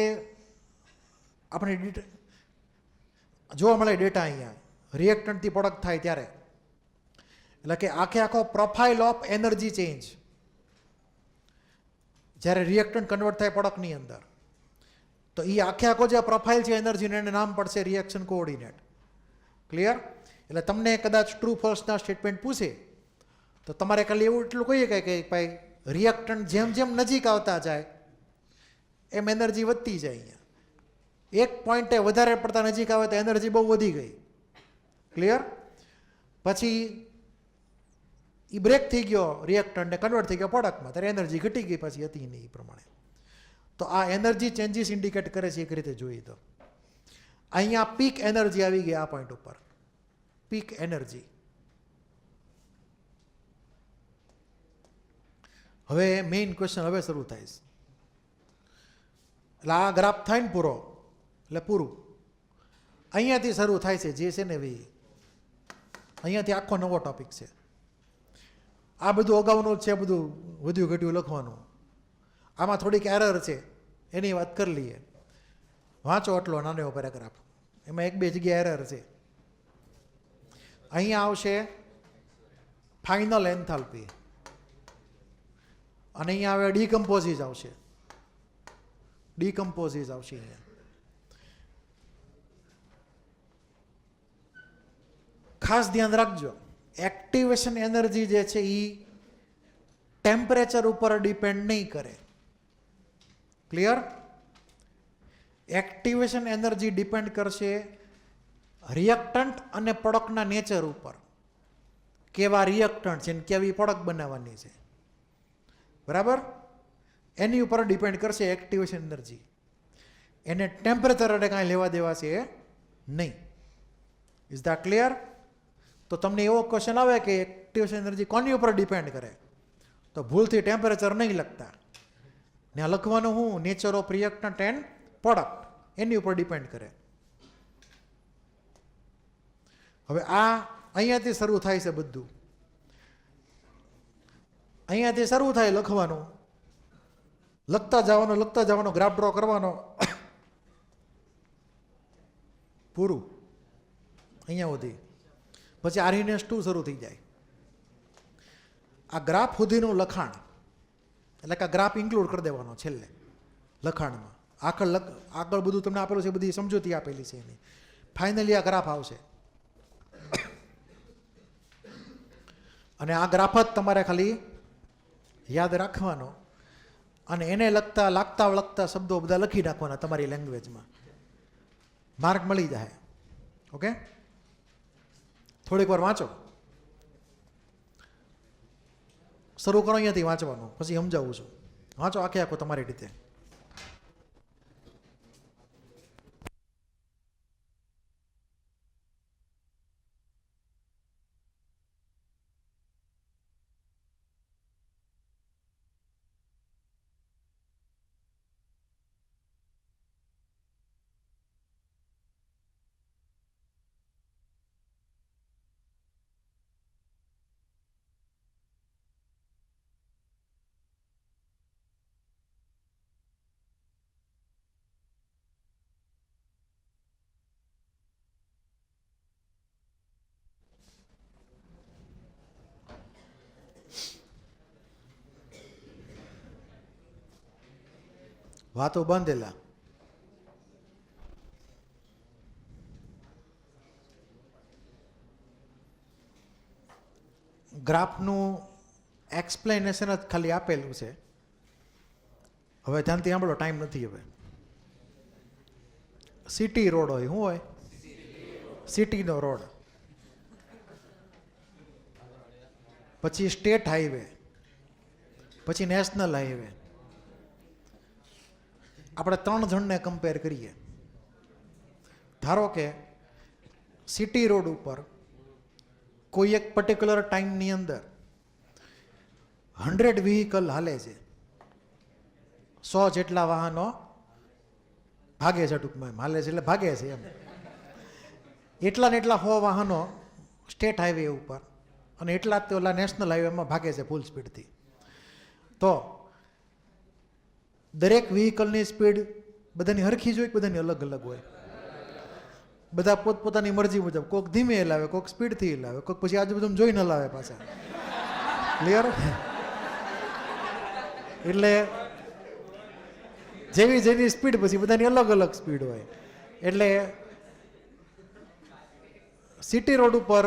આપણે જોવા મળે ડેટા અહીંયા રિએક્ટન્ટથી પ્રોડક્ટ થાય ત્યારે, એટલે કે આખો પ્રોફાઇલ ઓફ એનર્જી ચેન્જ જ્યારે રિએક્ટન્ટ કન્વર્ટ થાય પ્રોડક્ટની અંદર, તો એ આખો જે પ્રોફાઇલ છે એનર્જીનું એને નામ પડશે રિએક્શન કોઓર્ડિનેટ. ક્લિયર? એટલે તમને કદાચ ટ્રુ ફોલ્સના સ્ટેટમેન્ટ પૂછે તો તમારે ખાલી એવું એટલું કહીએ કે ભાઈ રિએક્ટન્ટ જેમ જેમ નજીક આવતા જાય એમ એનર્જી વધતી જાય. અહીંયા એક પોઈન્ટે વધારે પડતા નજીક આવે તો એનર્જી બહુ વધી ગઈ. ક્લિયર? પછી એ બ્રેક થઈ ગયો રિએક્ટન્ટને કન્વર્ટ થઈ ગયો પ્રોડક્ટમાં, ત્યારે એનર્જી ઘટી ગઈ પછી હતી નહીં એ પ્રમાણે. તો આ એનર્જી ચેન્જીસ ઇન્ડિકેટ કરે છે એક રીતે જોઈએ તો. અહીંયા પીક એનર્જી આવી ગઈ આ પોઈન્ટ ઉપર, પીક એનર્જી. હવે મેઇન ક્વેશ્ચન હવે શરૂ થાય છે. એટલે આ ગ્રાફ થાય ને પૂરો એટલે પૂરું અહીંયાથી શરૂ થાય છે જે છે ને ભાઈ, અહીંયાથી આખો નવો ટોપિક છે. આ બધું અગાઉનું છે, બધું વધ્યું ઘટ્યું લખવાનું. આમાં થોડીક એરર છે એની વાત કરી લઈએ. વાંચો આટલો નાનો એવો પેરેગ્રાફ, એમાં એક બે જગ્યાએ એરર છે. અહીંયા આવશે ફાઇનલ એન્થાલ્પી અને અહીંયા હવે ડીકમ્પોઝિસ આવશે. ડીકમ્પોઝિસ આવશે અહીંયા. ખાસ ધ્યાન રાખજો, એક્ટિવેશન એનર્જી જે છે એ ટેમ્પરેચર ઉપર ડિપેન્ડ નહીં કરે. ક્લિયર? એક્ટિવેશન એનર્જી ડિપેન્ડ કરશે રિએક્ટન્ટ અને પ્રોડક્ટના નેચર ઉપર. કેવા રિએક્ટન્ટ છે ને કેવી પ્રોડક્ટ બનાવવાની છે, બરાબર? એની ઉપર ડિપેન્ડ કરશે એક્ટિવેશન એનર્જી. એને ટેમ્પરેચર અને કાંઈ લેવા દેવા છે નહીં. Is that clear? તો તમને એવો ક્વેશ્ચન આવે કે એક્ટિવેશન એનર્જી કોની ઉપર ડિપેન્ડ કરે, તો ભૂલથી ટેમ્પરેચર નહીં લખતા. ને લખવાનું હું nature of reactant and product, એની ઉપર ડિપેન્ડ કરે. હવે આ અહીંયાથી શરૂ થાય છે બધું. અહીંયાથી શરૂ થાય લખવાનું, લખતા જવાનો ગ્રાફ ડ્રો કરવાનો, પૂરું અહીંયા સુધી. પછી આરઈએનએસ 2 શરૂ થઈ જાય. આ ગ્રાફ સુધીનું લખાણ, એટલે કે ગ્રાફ ઇન્ક્લુડ કરી દેવાનો છેલ્લે લખાણમાં. આગળ બધું તમને આપેલું છે, બધી સમજૂતી આપેલી છે એની. ફાઇનલી આ ગ્રાફ આવશે અને આ ગ્રાફ જ તમારે ખાલી યાદ રાખવાનો અને એને લાગતા શબ્દો બધા લખી નાખવાના તમારી લેંગ્વેજમાં. માર્ક મળી જાય. ઓકે, થોડીક વાર વાંચો. શરૂ કરો અહીંયાથી વાંચવાનું, પછી સમજાવું છું. વાંચો આખે આખો તમારી રીતે. વાતો બાંધેલા. ગ્રાફનું એક્સપ્લેનેશન જ ખાલી આપેલું છે. હવે ધ્યાનથી સાંભળો, ટાઈમ નથી હવે. સિટી રોડ હોય, શું હોય? સિટીનો રોડ. પછી સ્ટેટ હાઈવે, પછી નેશનલ હાઈવે. આપણે 3 જણને કમ્પેર કરીએ. ધારો કે સિટી રોડ ઉપર કોઈ એક પર્ટિક્યુલર ટાઈમની અંદર 100 વ્હીકલ હાલે છે, 100 જેટલા વાહનો ભાગે છે, ટૂંકમાં હાલે છે એટલે ભાગે છે એમ. એટલા ને એટલા 100 વાહનો સ્ટેટ હાઈવે ઉપર અને એટલા જ તે ઓલા નેશનલ હાઈવેમાં ભાગે છે ફૂલ સ્પીડથી. તો દરેક વ્હીકલની સ્પીડ બધાની હરખી જ હોય, બધાની અલગ અલગ હોય. બધા પોતપોતાની મરજી મુજબ, કોઈક ધીમે હલાવે, કોઈક સ્પીડથી હલાવે, કોઈક પછી આજુબાજુ જોઈને હલાવે પાછા. ક્લિયર? એટલે જેવી જેવી સ્પીડ પછી બધાની અલગ અલગ સ્પીડ હોય. એટલે સિટી રોડ ઉપર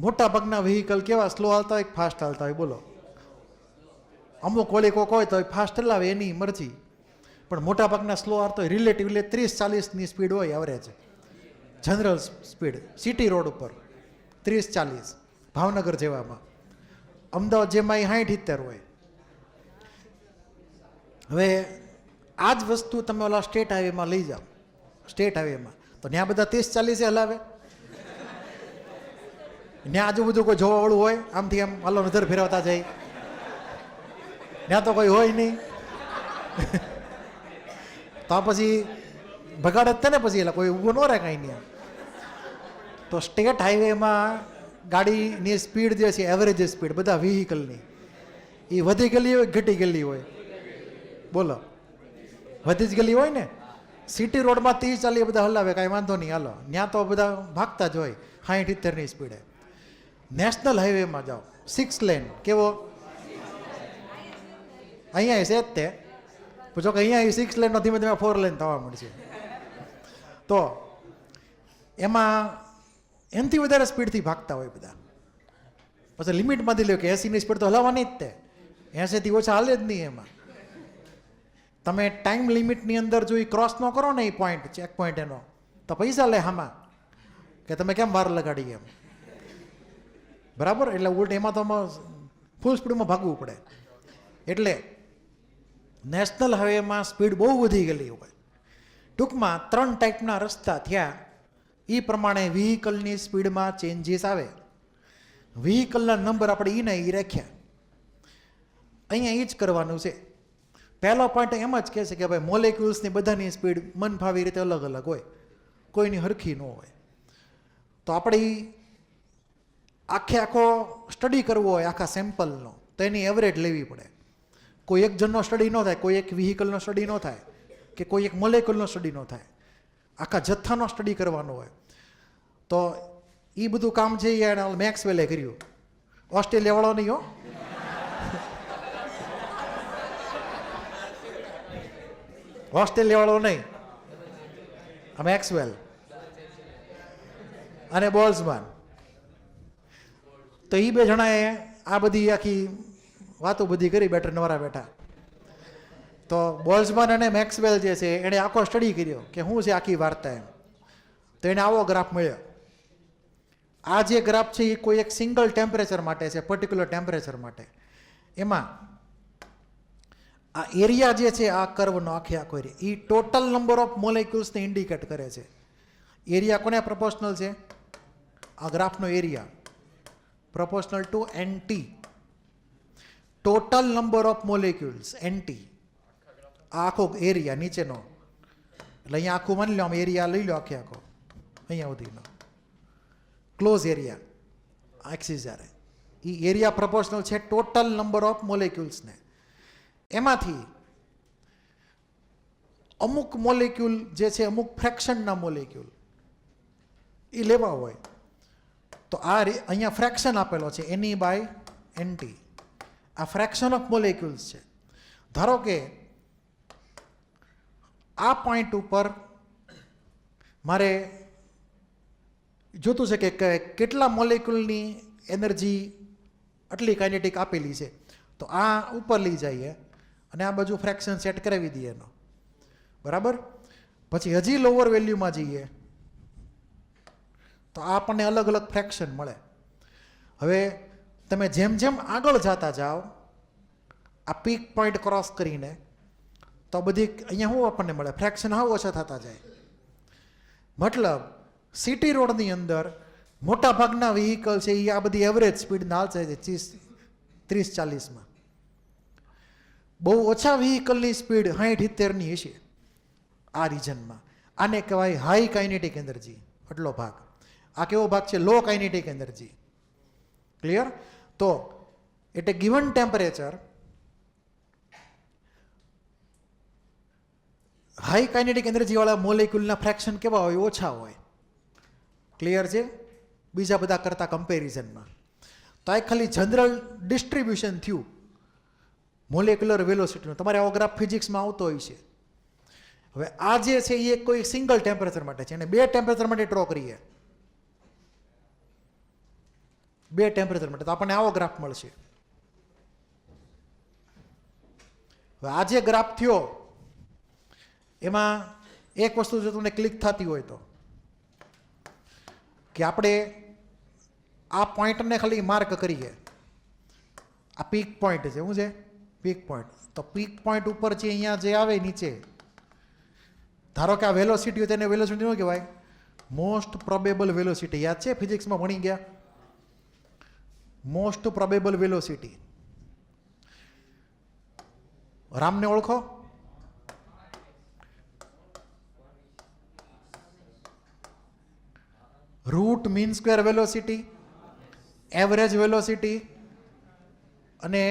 મોટા ભાગના વ્હીકલ કેવા સ્લો હાલતા હોય, ફાસ્ટ હાલતા હોય? બોલો. અમુક વળી કોક હોય તો ફાસ્ટ ચલાવે, એની મરજી. પણ મોટા ભાગના સ્લો હાલતો હોય, રિલેટિવલી 30-40ની સ્પીડ હોય average, general speed city road ઉપર 30-40. ભાવનગર જેવામાં, અમદાવાદ જેમાં 60-70 હોય. હવે આ જ વસ્તુ તમે ઓલા સ્ટેટ હાઈવેમાં લઈ જાઓ, સ્ટેટ હાઈવેમાં તો ત્યાં બધા 30-40 હલાવે. ત્યાં આજુબાજુ કોઈ જોવાવાળું હોય, આમથી આમ હાલો નજર ફેરવતા જાય, ત્યાં તો કોઈ હોય નહીં. તો પછી ભગાડે જ ને પછી, એટલે કોઈ ઊભું ન રહે કાંઈ નહીં. તો સ્ટેટ હાઈવેમાં ગાડીની સ્પીડ જે છે, એવરેજ સ્પીડ બધા વ્હીકલની, એ વધી ગયેલી હોય, ઘટી ગયેલી હોય? બોલો, વધી જ ગયેલી હોય ને. સિટી રોડમાં 30-40 બધા હલાવે, કાંઈ વાંધો નહીં, હાલો. ત્યાં તો બધા ભાગતા જ હોય 60-70ની સ્પીડે. નેશનલ હાઈવેમાં જાઓ, 6 લેન, કેવો? અહીંયા છે જ તે, પૂછો કે અહીંયા 6 લેનનો ધીમે ધીમે 4 લેન થવા મળશે. તો એમાં એનાથી વધારે સ્પીડથી ભાગતા હોય બધા. પછી લિમિટમાંથી લ્યો કે 80ની સ્પીડ તો હલાવવાની જ તે, 80થી ઓછા હાલે જ નહીં. એમાં તમે ટાઈમ લિમિટની અંદર જો એ ક્રોસ ન કરો ને, એ પોઈન્ટ, ચેક પોઈન્ટ એનો, તો પૈસા લે આમાં કે તમે કેમ વાર લગાડી એમ. બરાબર? એટલે ઉલટ એમાં તો ફૂલ સ્પીડમાં ભાગવું પડે. એટલે નેશનલ હાઈવેમાં સ્પીડ બહુ વધી ગયેલી હોય. ટૂંકમાં 3 ટાઈપના રસ્તા થયા, એ પ્રમાણે વ્હીકલની સ્પીડમાં ચેન્જીસ આવે. વ્હીકલના નંબર આપણે એને એ રાખ્યા. અહીંયા એ જ કરવાનું છે. પહેલો પોઈન્ટ એમ જ કહે છે કે ભાઈ મોલેક્યુલ્સની બધાની સ્પીડ મન ફાવી રીતે અલગ અલગ હોય, કોઈની હરખી ન હોય. તો આપણે આખે આખો સ્ટડી કરવો હોય આખા સેમ્પલનો, તો એની એવરેજ લેવી પડે. કોઈ એક જણનો સ્ટડી ન થાય, કોઈ એક વ્હીકલનો સ્ટડી ન થાય, કે કોઈ એક મોલેક્યુલનો સ્ટડી ન થાય. આખા જથ્થાનો સ્ટડી કરવાનો હોય. તો એ બધું કામ છે એ મેક્સવેલે કર્યું. ઓસ્ટ્રેલિયા વાળો નહીં હો. ઓસ્ટ્રેલિયા વાળો નહીં, આ મેક્સવેલ અને બોલ્ઝમાન. તો એ 2 જણાએ આ બધી આખી વાતો બધી કરી બેઠા નવરા બેઠા. તો બોલ્ઝમાન અને મેક્સવેલ જે છે એણે આખો સ્ટડી કર્યો કે શું છે આખી વાર્તા એમ. તો એને આવો ગ્રાફ મળ્યો. આ જે ગ્રાફ છે એ કોઈ એક સિંગલ ટેમ્પરેચર માટે છે, પર્ટિક્યુલર ટેમ્પરેચર માટે. એમાં આ એરિયા જે છે આ કર્વનો આખો એરિયા એ ટોટલ નંબર ઓફ મોલેક્યુલ્સને ઇન્ડિકેટ કરે છે. એરિયા કોને પ્રપોર્શનલ છે? આ ગ્રાફનો area proportional to NT, total number of molecules NT, આખો એરિયા નીચેનો, એટલે અહીંયા આખું માની લો, આમ એરિયા લઈ લો આખો અહીંયા સુધીનો ક્લોઝ એરિયા એક્સિસ જ્યારે એ એરિયા પ્રપોર્શનલ છે ટોટલ નંબર ઓફ મોલેક્યુલ્સને. એમાંથી અમુક મોલેક્યુલ જે છે અમુક ફ્રેક્શનના મોલેક્યુલ એ લેવા હોય તો આ અહીંયા ફ્રેક્શન આપેલો છે NE by NT. આ ફ્રેક્શન ઓફ મોલેક્યુલ્સ છે. ધારો કે આ પોઈન્ટ ઉપર મારે જોતું છે કે કેટલા મોલેક્યુલની એનર્જી આટલી કાઇનેટિક આપેલી છે, તો આ ઉપર લઈ જઈએ અને આ બાજુ ફ્રેક્શન સેટ કરાવી દઈએ એનો, બરાબર. પછી હજી લોઅર વેલ્યુમાં જઈએ તો આપણને અલગ અલગ ફ્રેક્શન મળે. હવે તમે જેમ જેમ આગળ જતા જાઓ આ પીક પોઈન્ટ ક્રોસ કરીને તો બધી અહીંયા શું આપણને મળે? ફ્રેક્શન હાવ ઓછા થતા જાય. મતલબ સિટી રોડની અંદર મોટા ભાગના વ્હીકલ છે એ આ બધી એવરેજ સ્પીડના હાલશે છે 30-40માં. બહુ ઓછા વ્હીકલની સ્પીડ 60-70ની હશે આ રીજનમાં. આને કહેવાય હાઈ કાઇનેટિક એનર્જી. આટલો ભાગ આ કેવો ભાગ છે? Low kinetic energy. ક્લિયર? તો at a given temperature high kinetic એનર્જીવાળા મોલેક્યુલના ફ્રેક્શન કેવા હોય? ઓછા હોય. ક્લિયર છે? બીજા બધા કરતા કમ્પેરિઝનમાં. તો આ ખાલી જનરલ ડિસ્ટ્રીબ્યુશન થયું મોલેક્યુલર વેલોસિટીનું. તમારે આવો ગ્રાફ ફિઝિક્સમાં આવતો હોય છે. હવે આ જે છે એ કોઈ સિંગલ ટેમ્પરેચર માટે છે અને બે ટેમ્પરેચર માટે ડ્રો કરીએ, બે ટેમ્પરેચર માટે, તો આપણને આવો ગ્રાફ મળશે. હવે આ જે ગ્રાફ થયો એમાં એક વસ્તુ જો તમને ક્લિક થતી હોય તો કે આપણે આ પોઈન્ટને ખાલી માર્ક કરીએ. આ પીક પોઈન્ટ છે. શું છે? Peak point. તો પીક પોઈન્ટ ઉપર જે અહીંયા જે આવે નીચે, ધારો કે આ વેલોસિટી હોય તેને વેલોસિટી ન કહેવાય, મોસ્ટ પ્રોબેબલ વેલોસિટી. યાદ છે? ફિઝિક્સમાં ભણી ગયા. Most probable velocity. રામને ઓળખો? Root mean square velocity, average velocity અને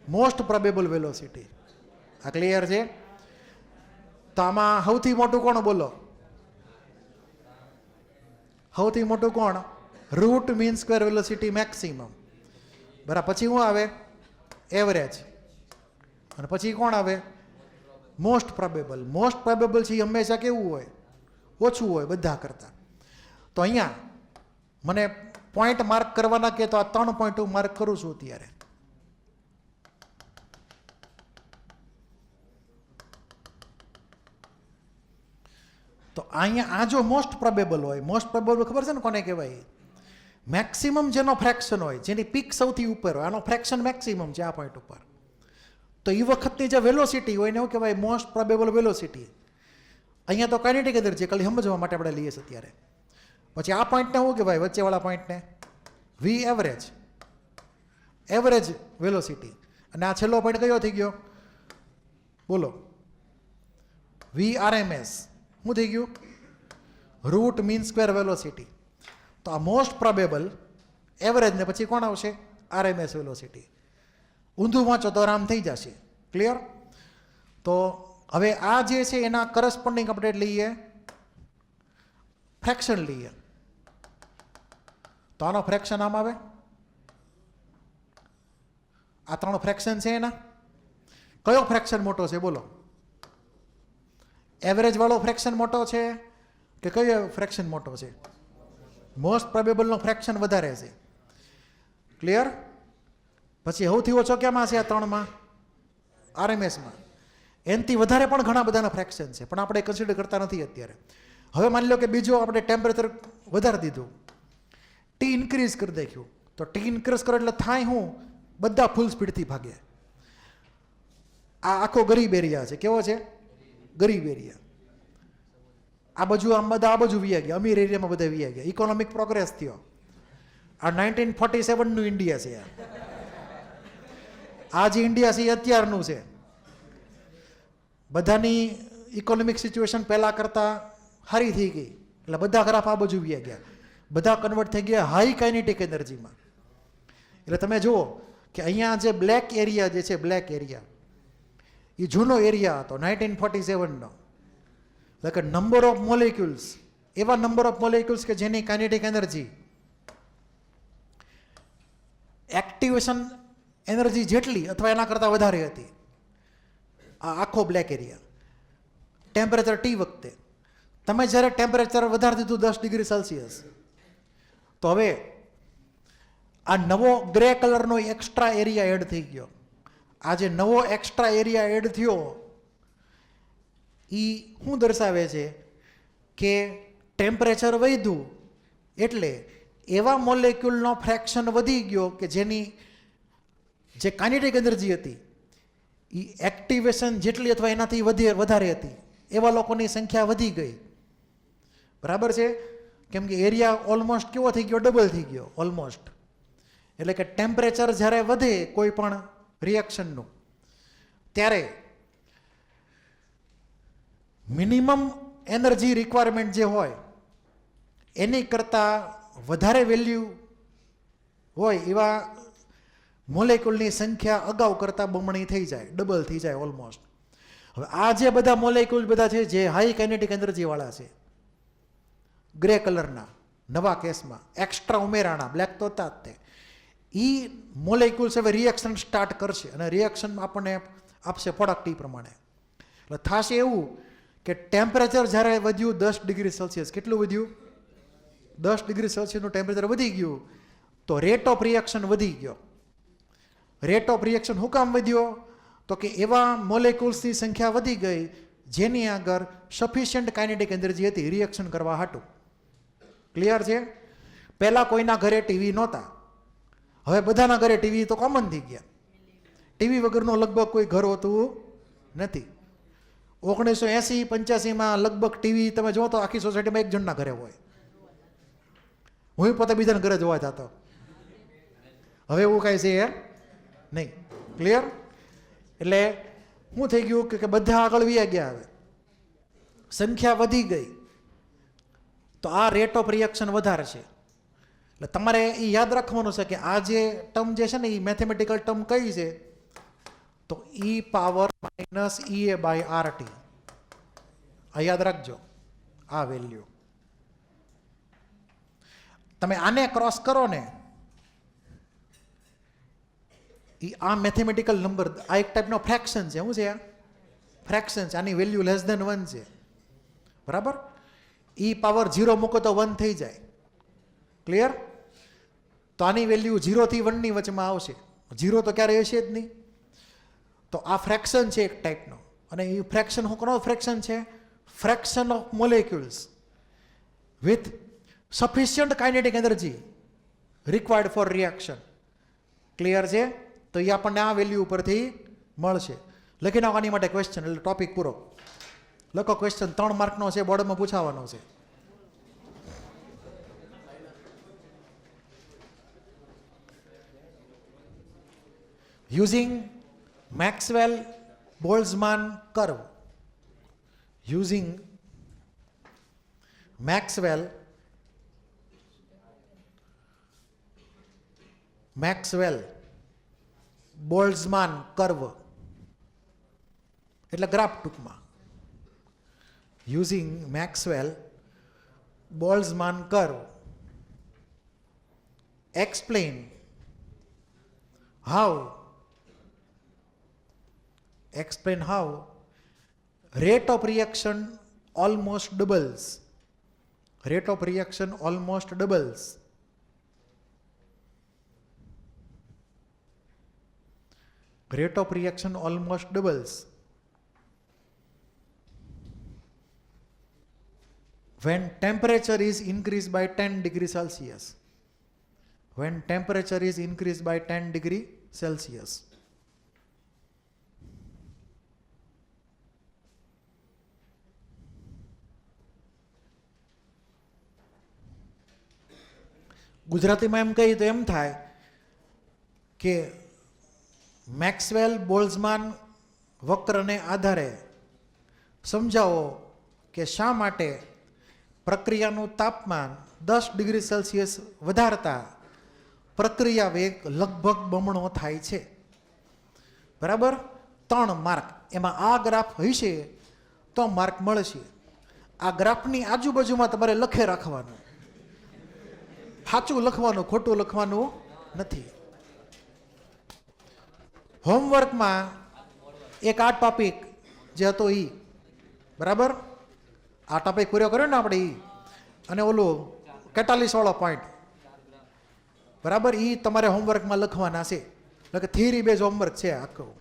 મોસ્ટ પ્રોબેબલ વેલોસિટી. આ ક્લિયર છે? તો આમાં સૌથી મોટું કોણ? બોલો, સૌથી મોટું કોણ? Root mean square velocity maximum. બરાબર. પછી શું આવે? એવરેજ. અને પછી કોણ આવે? Most probable. મોસ્ટ પ્રોબેબલ છે એ હંમેશા કેવું હોય? ઓછું હોય બધા કરતાં. તો અહીંયા મને પોઈન્ટ માર્ક કરવાના કે તો આ 3 પોઈન્ટ હું માર્ક કરું છું અત્યારે. તો અહીંયા આ જો મોસ્ટ પ્રોબેબલ હોય, મોસ્ટ પ્રોબેબલ ખબર છે ને કોને કહેવાય? મેક્સિમમ જેનો ફ્રેક્શન હોય, જેની પીક સૌથી ઉપર હોય, આનો ફ્રેક્શન મેક્સિમમ છે આ પોઈન્ટ ઉપર. તો એ વખતની જે વેલોસિટી હોય એને એવું કહેવાય મોસ્ટ પ્રોબેબલ વેલોસિટી. અહીંયા તો કાઇનેટિક એનર્જી ખાલી સમજવા માટે આપણે લઈએ છીએ અત્યારે. પછી આ પોઈન્ટને શું કહેવાય? વચ્ચેવાળા પોઈન્ટને વી એવરેજ, એવરેજ વેલોસિટી. અને આ છેલ્લો પોઈન્ટ કયો થઈ ગયો? બોલો, વી RMS. શું થઈ ગયું? Root mean square velocity. તો આ મોસ્ટ પ્રોબેબલ, એવરેજ ને પછી કોણ આવશે? RMS velocity. ઊંધું વાંચો તો આરામ થઈ જશે. ક્લિયર? તો હવે આ જે છે એના કરસ્પોન્ડિંગ આપણે લઈએ ફ્રેક્શન લઈએ. તો આનો ફ્રેક્શન આમ આવે. આ 3 ફ્રેક્શન છે એના. કયો ફ્રેક્શન મોટો છે? બોલો. એવરેજ વાળો ફ્રેક્શન મોટો છે કે કયો ફ્રેક્શન મોટો છે? મોસ્ટ પ્રોબેબલનો ફ્રેક્શન વધારે છે. ક્લિયર? પછી સૌથી ઓછો કેમાં છે? આ 3માં RMSમાં. એનાથી વધારે પણ ઘણા બધાના ફ્રેક્શન છે પણ આપણે કન્સિડર કરતા નથી અત્યારે. હવે માની લો કે બીજો આપણે ટેમ્પરેચર વધારી દીધું, T ઇન્ક્રીઝ કરી નાખ્યું. તો T ઇન્ક્રીઝ કરો એટલે થાય શું? બધા ફૂલ સ્પીડથી ભાગે. આ આખો ગરીબ એરિયા છે. કેવો છે? ગરીબ એરિયા. આ બાજુ આમ બધા આ બાજુ વ્યા ગયા, અમીર એરિયામાં બધા વ્યા ગયા. ઇકોનોમિક પ્રોગ્રેસ થયો. આ 1947નું ઇન્ડિયા છે. આ જે ઇન્ડિયા છે એ અત્યારનું છે. બધાની ઇકોનોમિક સિચ્યુએશન પહેલાં કરતાં સારી થઈ ગઈ એટલે બધા ગ્રાફ આ બાજુ વ્યા ગયા. બધા કન્વર્ટ થઈ ગયા હાઈ કાઇનેટિક એનર્જીમાં. એટલે તમે જુઓ કે અહીંયા જે બ્લેક એરિયા જે છે, બ્લેક એરિયા એ જૂનો એરિયા હતો 1947નો. એટલે કે નંબર ઓફ મોલેક્યુલ્સ, એવા નંબર ઓફ મોલેક્યુલ્સ કે જેની કાઇનેટિક એનર્જી એક્ટિવેશન એનર્જી જેટલી અથવા એના કરતાં વધારે હતી. આ આખો બ્લેક એરિયા ટેમ્પરેચર ટી વખતે તમે જ્યારે ટેમ્પરેચર વધારી દીધું 10 ડિગ્રી સેલ્સિયસ, તો હવે આ નવો ગ્રે કલરનો એક્સ્ટ્રા એરિયા એડ થઈ ગયો. આ જે નવો એક્સ્ટ્રા એરિયા એડ થયો એ શું દર્શાવે છે કે ટેમ્પરેચર વધ્યું એટલે એવા મોલેક્યુલનો ફ્રેક્શન વધી ગયો કે જેની જે કાઇનેટિક એનર્જી હતી એ એક્ટિવેશન જેટલી અથવા એનાથી વધારે હતી. એવા લોકોની સંખ્યા વધી ગઈ. બરાબર છે? કેમ કે એરિયા ઓલમોસ્ટ કેવો થઈ ગયો? ડબલ થઈ ગયો ઓલમોસ્ટ. એટલે કે ટેમ્પરેચર જ્યારે વધે કોઈ પણ રિએક્શનનું ત્યારે મિનિમમ એનર્જી રિક્વાયરમેન્ટ જે હોય એની કરતાં વધારે વેલ્યુ હોય એવા મોલેક્યુલની સંખ્યા અગાઉ કરતાં બમણી થઈ જાય, ડબલ થઈ જાય ઓલમોસ્ટ. હવે આ જે બધા મોલેક્યુલ બધા છે જે હાઈ કાઇનેટિક એનર્જીવાળા છે, ગ્રે કલરના નવા કેસમાં એક્સ્ટ્રા ઉમેરાણા, બ્લેક તો હતા જ તે, એ મોલેક્યુલ્સ હવે રિએક્શન સ્ટાર્ટ કરશે અને રિએક્શન આપણને આપશે પ્રોડક્ટ ઈ પ્રમાણે. એટલે થશે એવું કે ટેમ્પરેચર જ્યારે વધ્યું 10 ડિગ્રી સેલ્સિયસ, કેટલું વધ્યું? 10 ડિગ્રી સેલ્સિયસનું ટેમ્પરેચર વધી ગયું તો રેટ ઓફ રિએક્શન વધી ગયો. રેટ ઓફ રિએક્શન શું કામ વધ્યો? તો કે એવા મોલેક્યુલ્સની સંખ્યા વધી ગઈ જેની આગળ સફિશિયન્ટ કાઇનેટિક એનર્જી હતી રિએક્શન કરવા હાટું. ક્લિયર છે? પહેલાં કોઈના ઘરે ટીવી નહોતા, હવે બધાના ઘરે ટીવી તો કોમન થઈ ગયા. ટીવી વગરનું લગભગ કોઈ ઘર હોતું નથી. 1980-85માં લગભગ ટીવી તમે જુઓ તો આખી સોસાયટીમાં એક જણના ઘરે હોય. હું પોતે બીજાના ઘરે જોવા જતો. હવે એવું કાંઈ છે નહીં. ક્લિયર? એટલે શું થઈ ગયું કે બધા આગળ વ્યા ગયા. હવે સંખ્યા વધી ગઈ તો આ રેટ ઓફ રિએક્શન વધારે છે. એટલે તમારે એ યાદ રાખવાનું છે કે આ જે ટર્મ જે છે ને એ મેથેમેટિકલ ટર્મ કઈ છે? તો E પાવર -EA/RT. આ યાદ રાખજો, આ વેલ્યુ. તમે આને ક્રોસ કરો ને આ મેથેમેટિકલ નંબર, આ એક ટાઈપનો ફ્રેક્શન છે. શું છે આ? ફ્રેક્શન છે. આની વેલ્યુ <1 છે. બરાબર? E પાવર 0 મૂકો તો 1 થઈ જાય. ક્લિયર? તો આની વેલ્યુ 0 થી 1 ની વચમાં આવશે. 0 તો ક્યારે હશે જ નહીં. તો આ ફ્રેક્શન છે એક ટાઈપનો. અને એ ફ્રેક્શન શું કોનો ફ્રેક્શન છે? Fraction of molecules with sufficient kinetic energy required four reaction. Clear છે? તો એ આપણને આ વેલ્યુ ઉપરથી મળશે. લખી નાખો આની માટે ક્વેશ્ચન, એટલે ટોપિક પૂરો. લખો ક્વેશ્ચન, 3 માર્કનો છે, બોર્ડમાં પૂછાવાનો છે. Using Maxwell-Boltzmann curve. Using Maxwell-Boltzmann curve એટલે ગ્રાફ ટૂંકમાં. Using Maxwell-Boltzmann curve, explain how rate of reaction almost doubles. Rate of reaction almost doubles. Rate of reaction almost doubles when temperature is increased by 10 degrees Celsius. When temperature is increased by 10 degrees Celsius. ગુજરાતીમાં એમ કહીએ તો એમ થાય કે Maxwell બોલ્ઝમાન વક્રને આધારે સમજાવો કે શા માટે પ્રક્રિયાનું તાપમાન 10 ડિગ્રી સેલ્સિયસ વધારતા પ્રક્રિયા વેગ લગભગ બમણો થાય છે. બરાબર? 3 માર્ક. એમાં આ ગ્રાફ હશે તો માર્ક મળશે. આ ગ્રાફની આજુબાજુમાં તમારે લખે રાખવાનું, સાચું લખવાનું, ખોટું લખવાનું નથી. હોમવર્કમાં એક આ ટોપિક જે હતો ઈ, બરાબર, આ ટોપિક પૂરો કર્યો ને આપણે ઈ, અને ઓલું 43 વાળો પોઈન્ટ, બરાબર, ઈ તમારે હોમવર્કમાં લખવાના છે. એટલે કે થિયરી બેઝ હોમવર્ક છે આખું.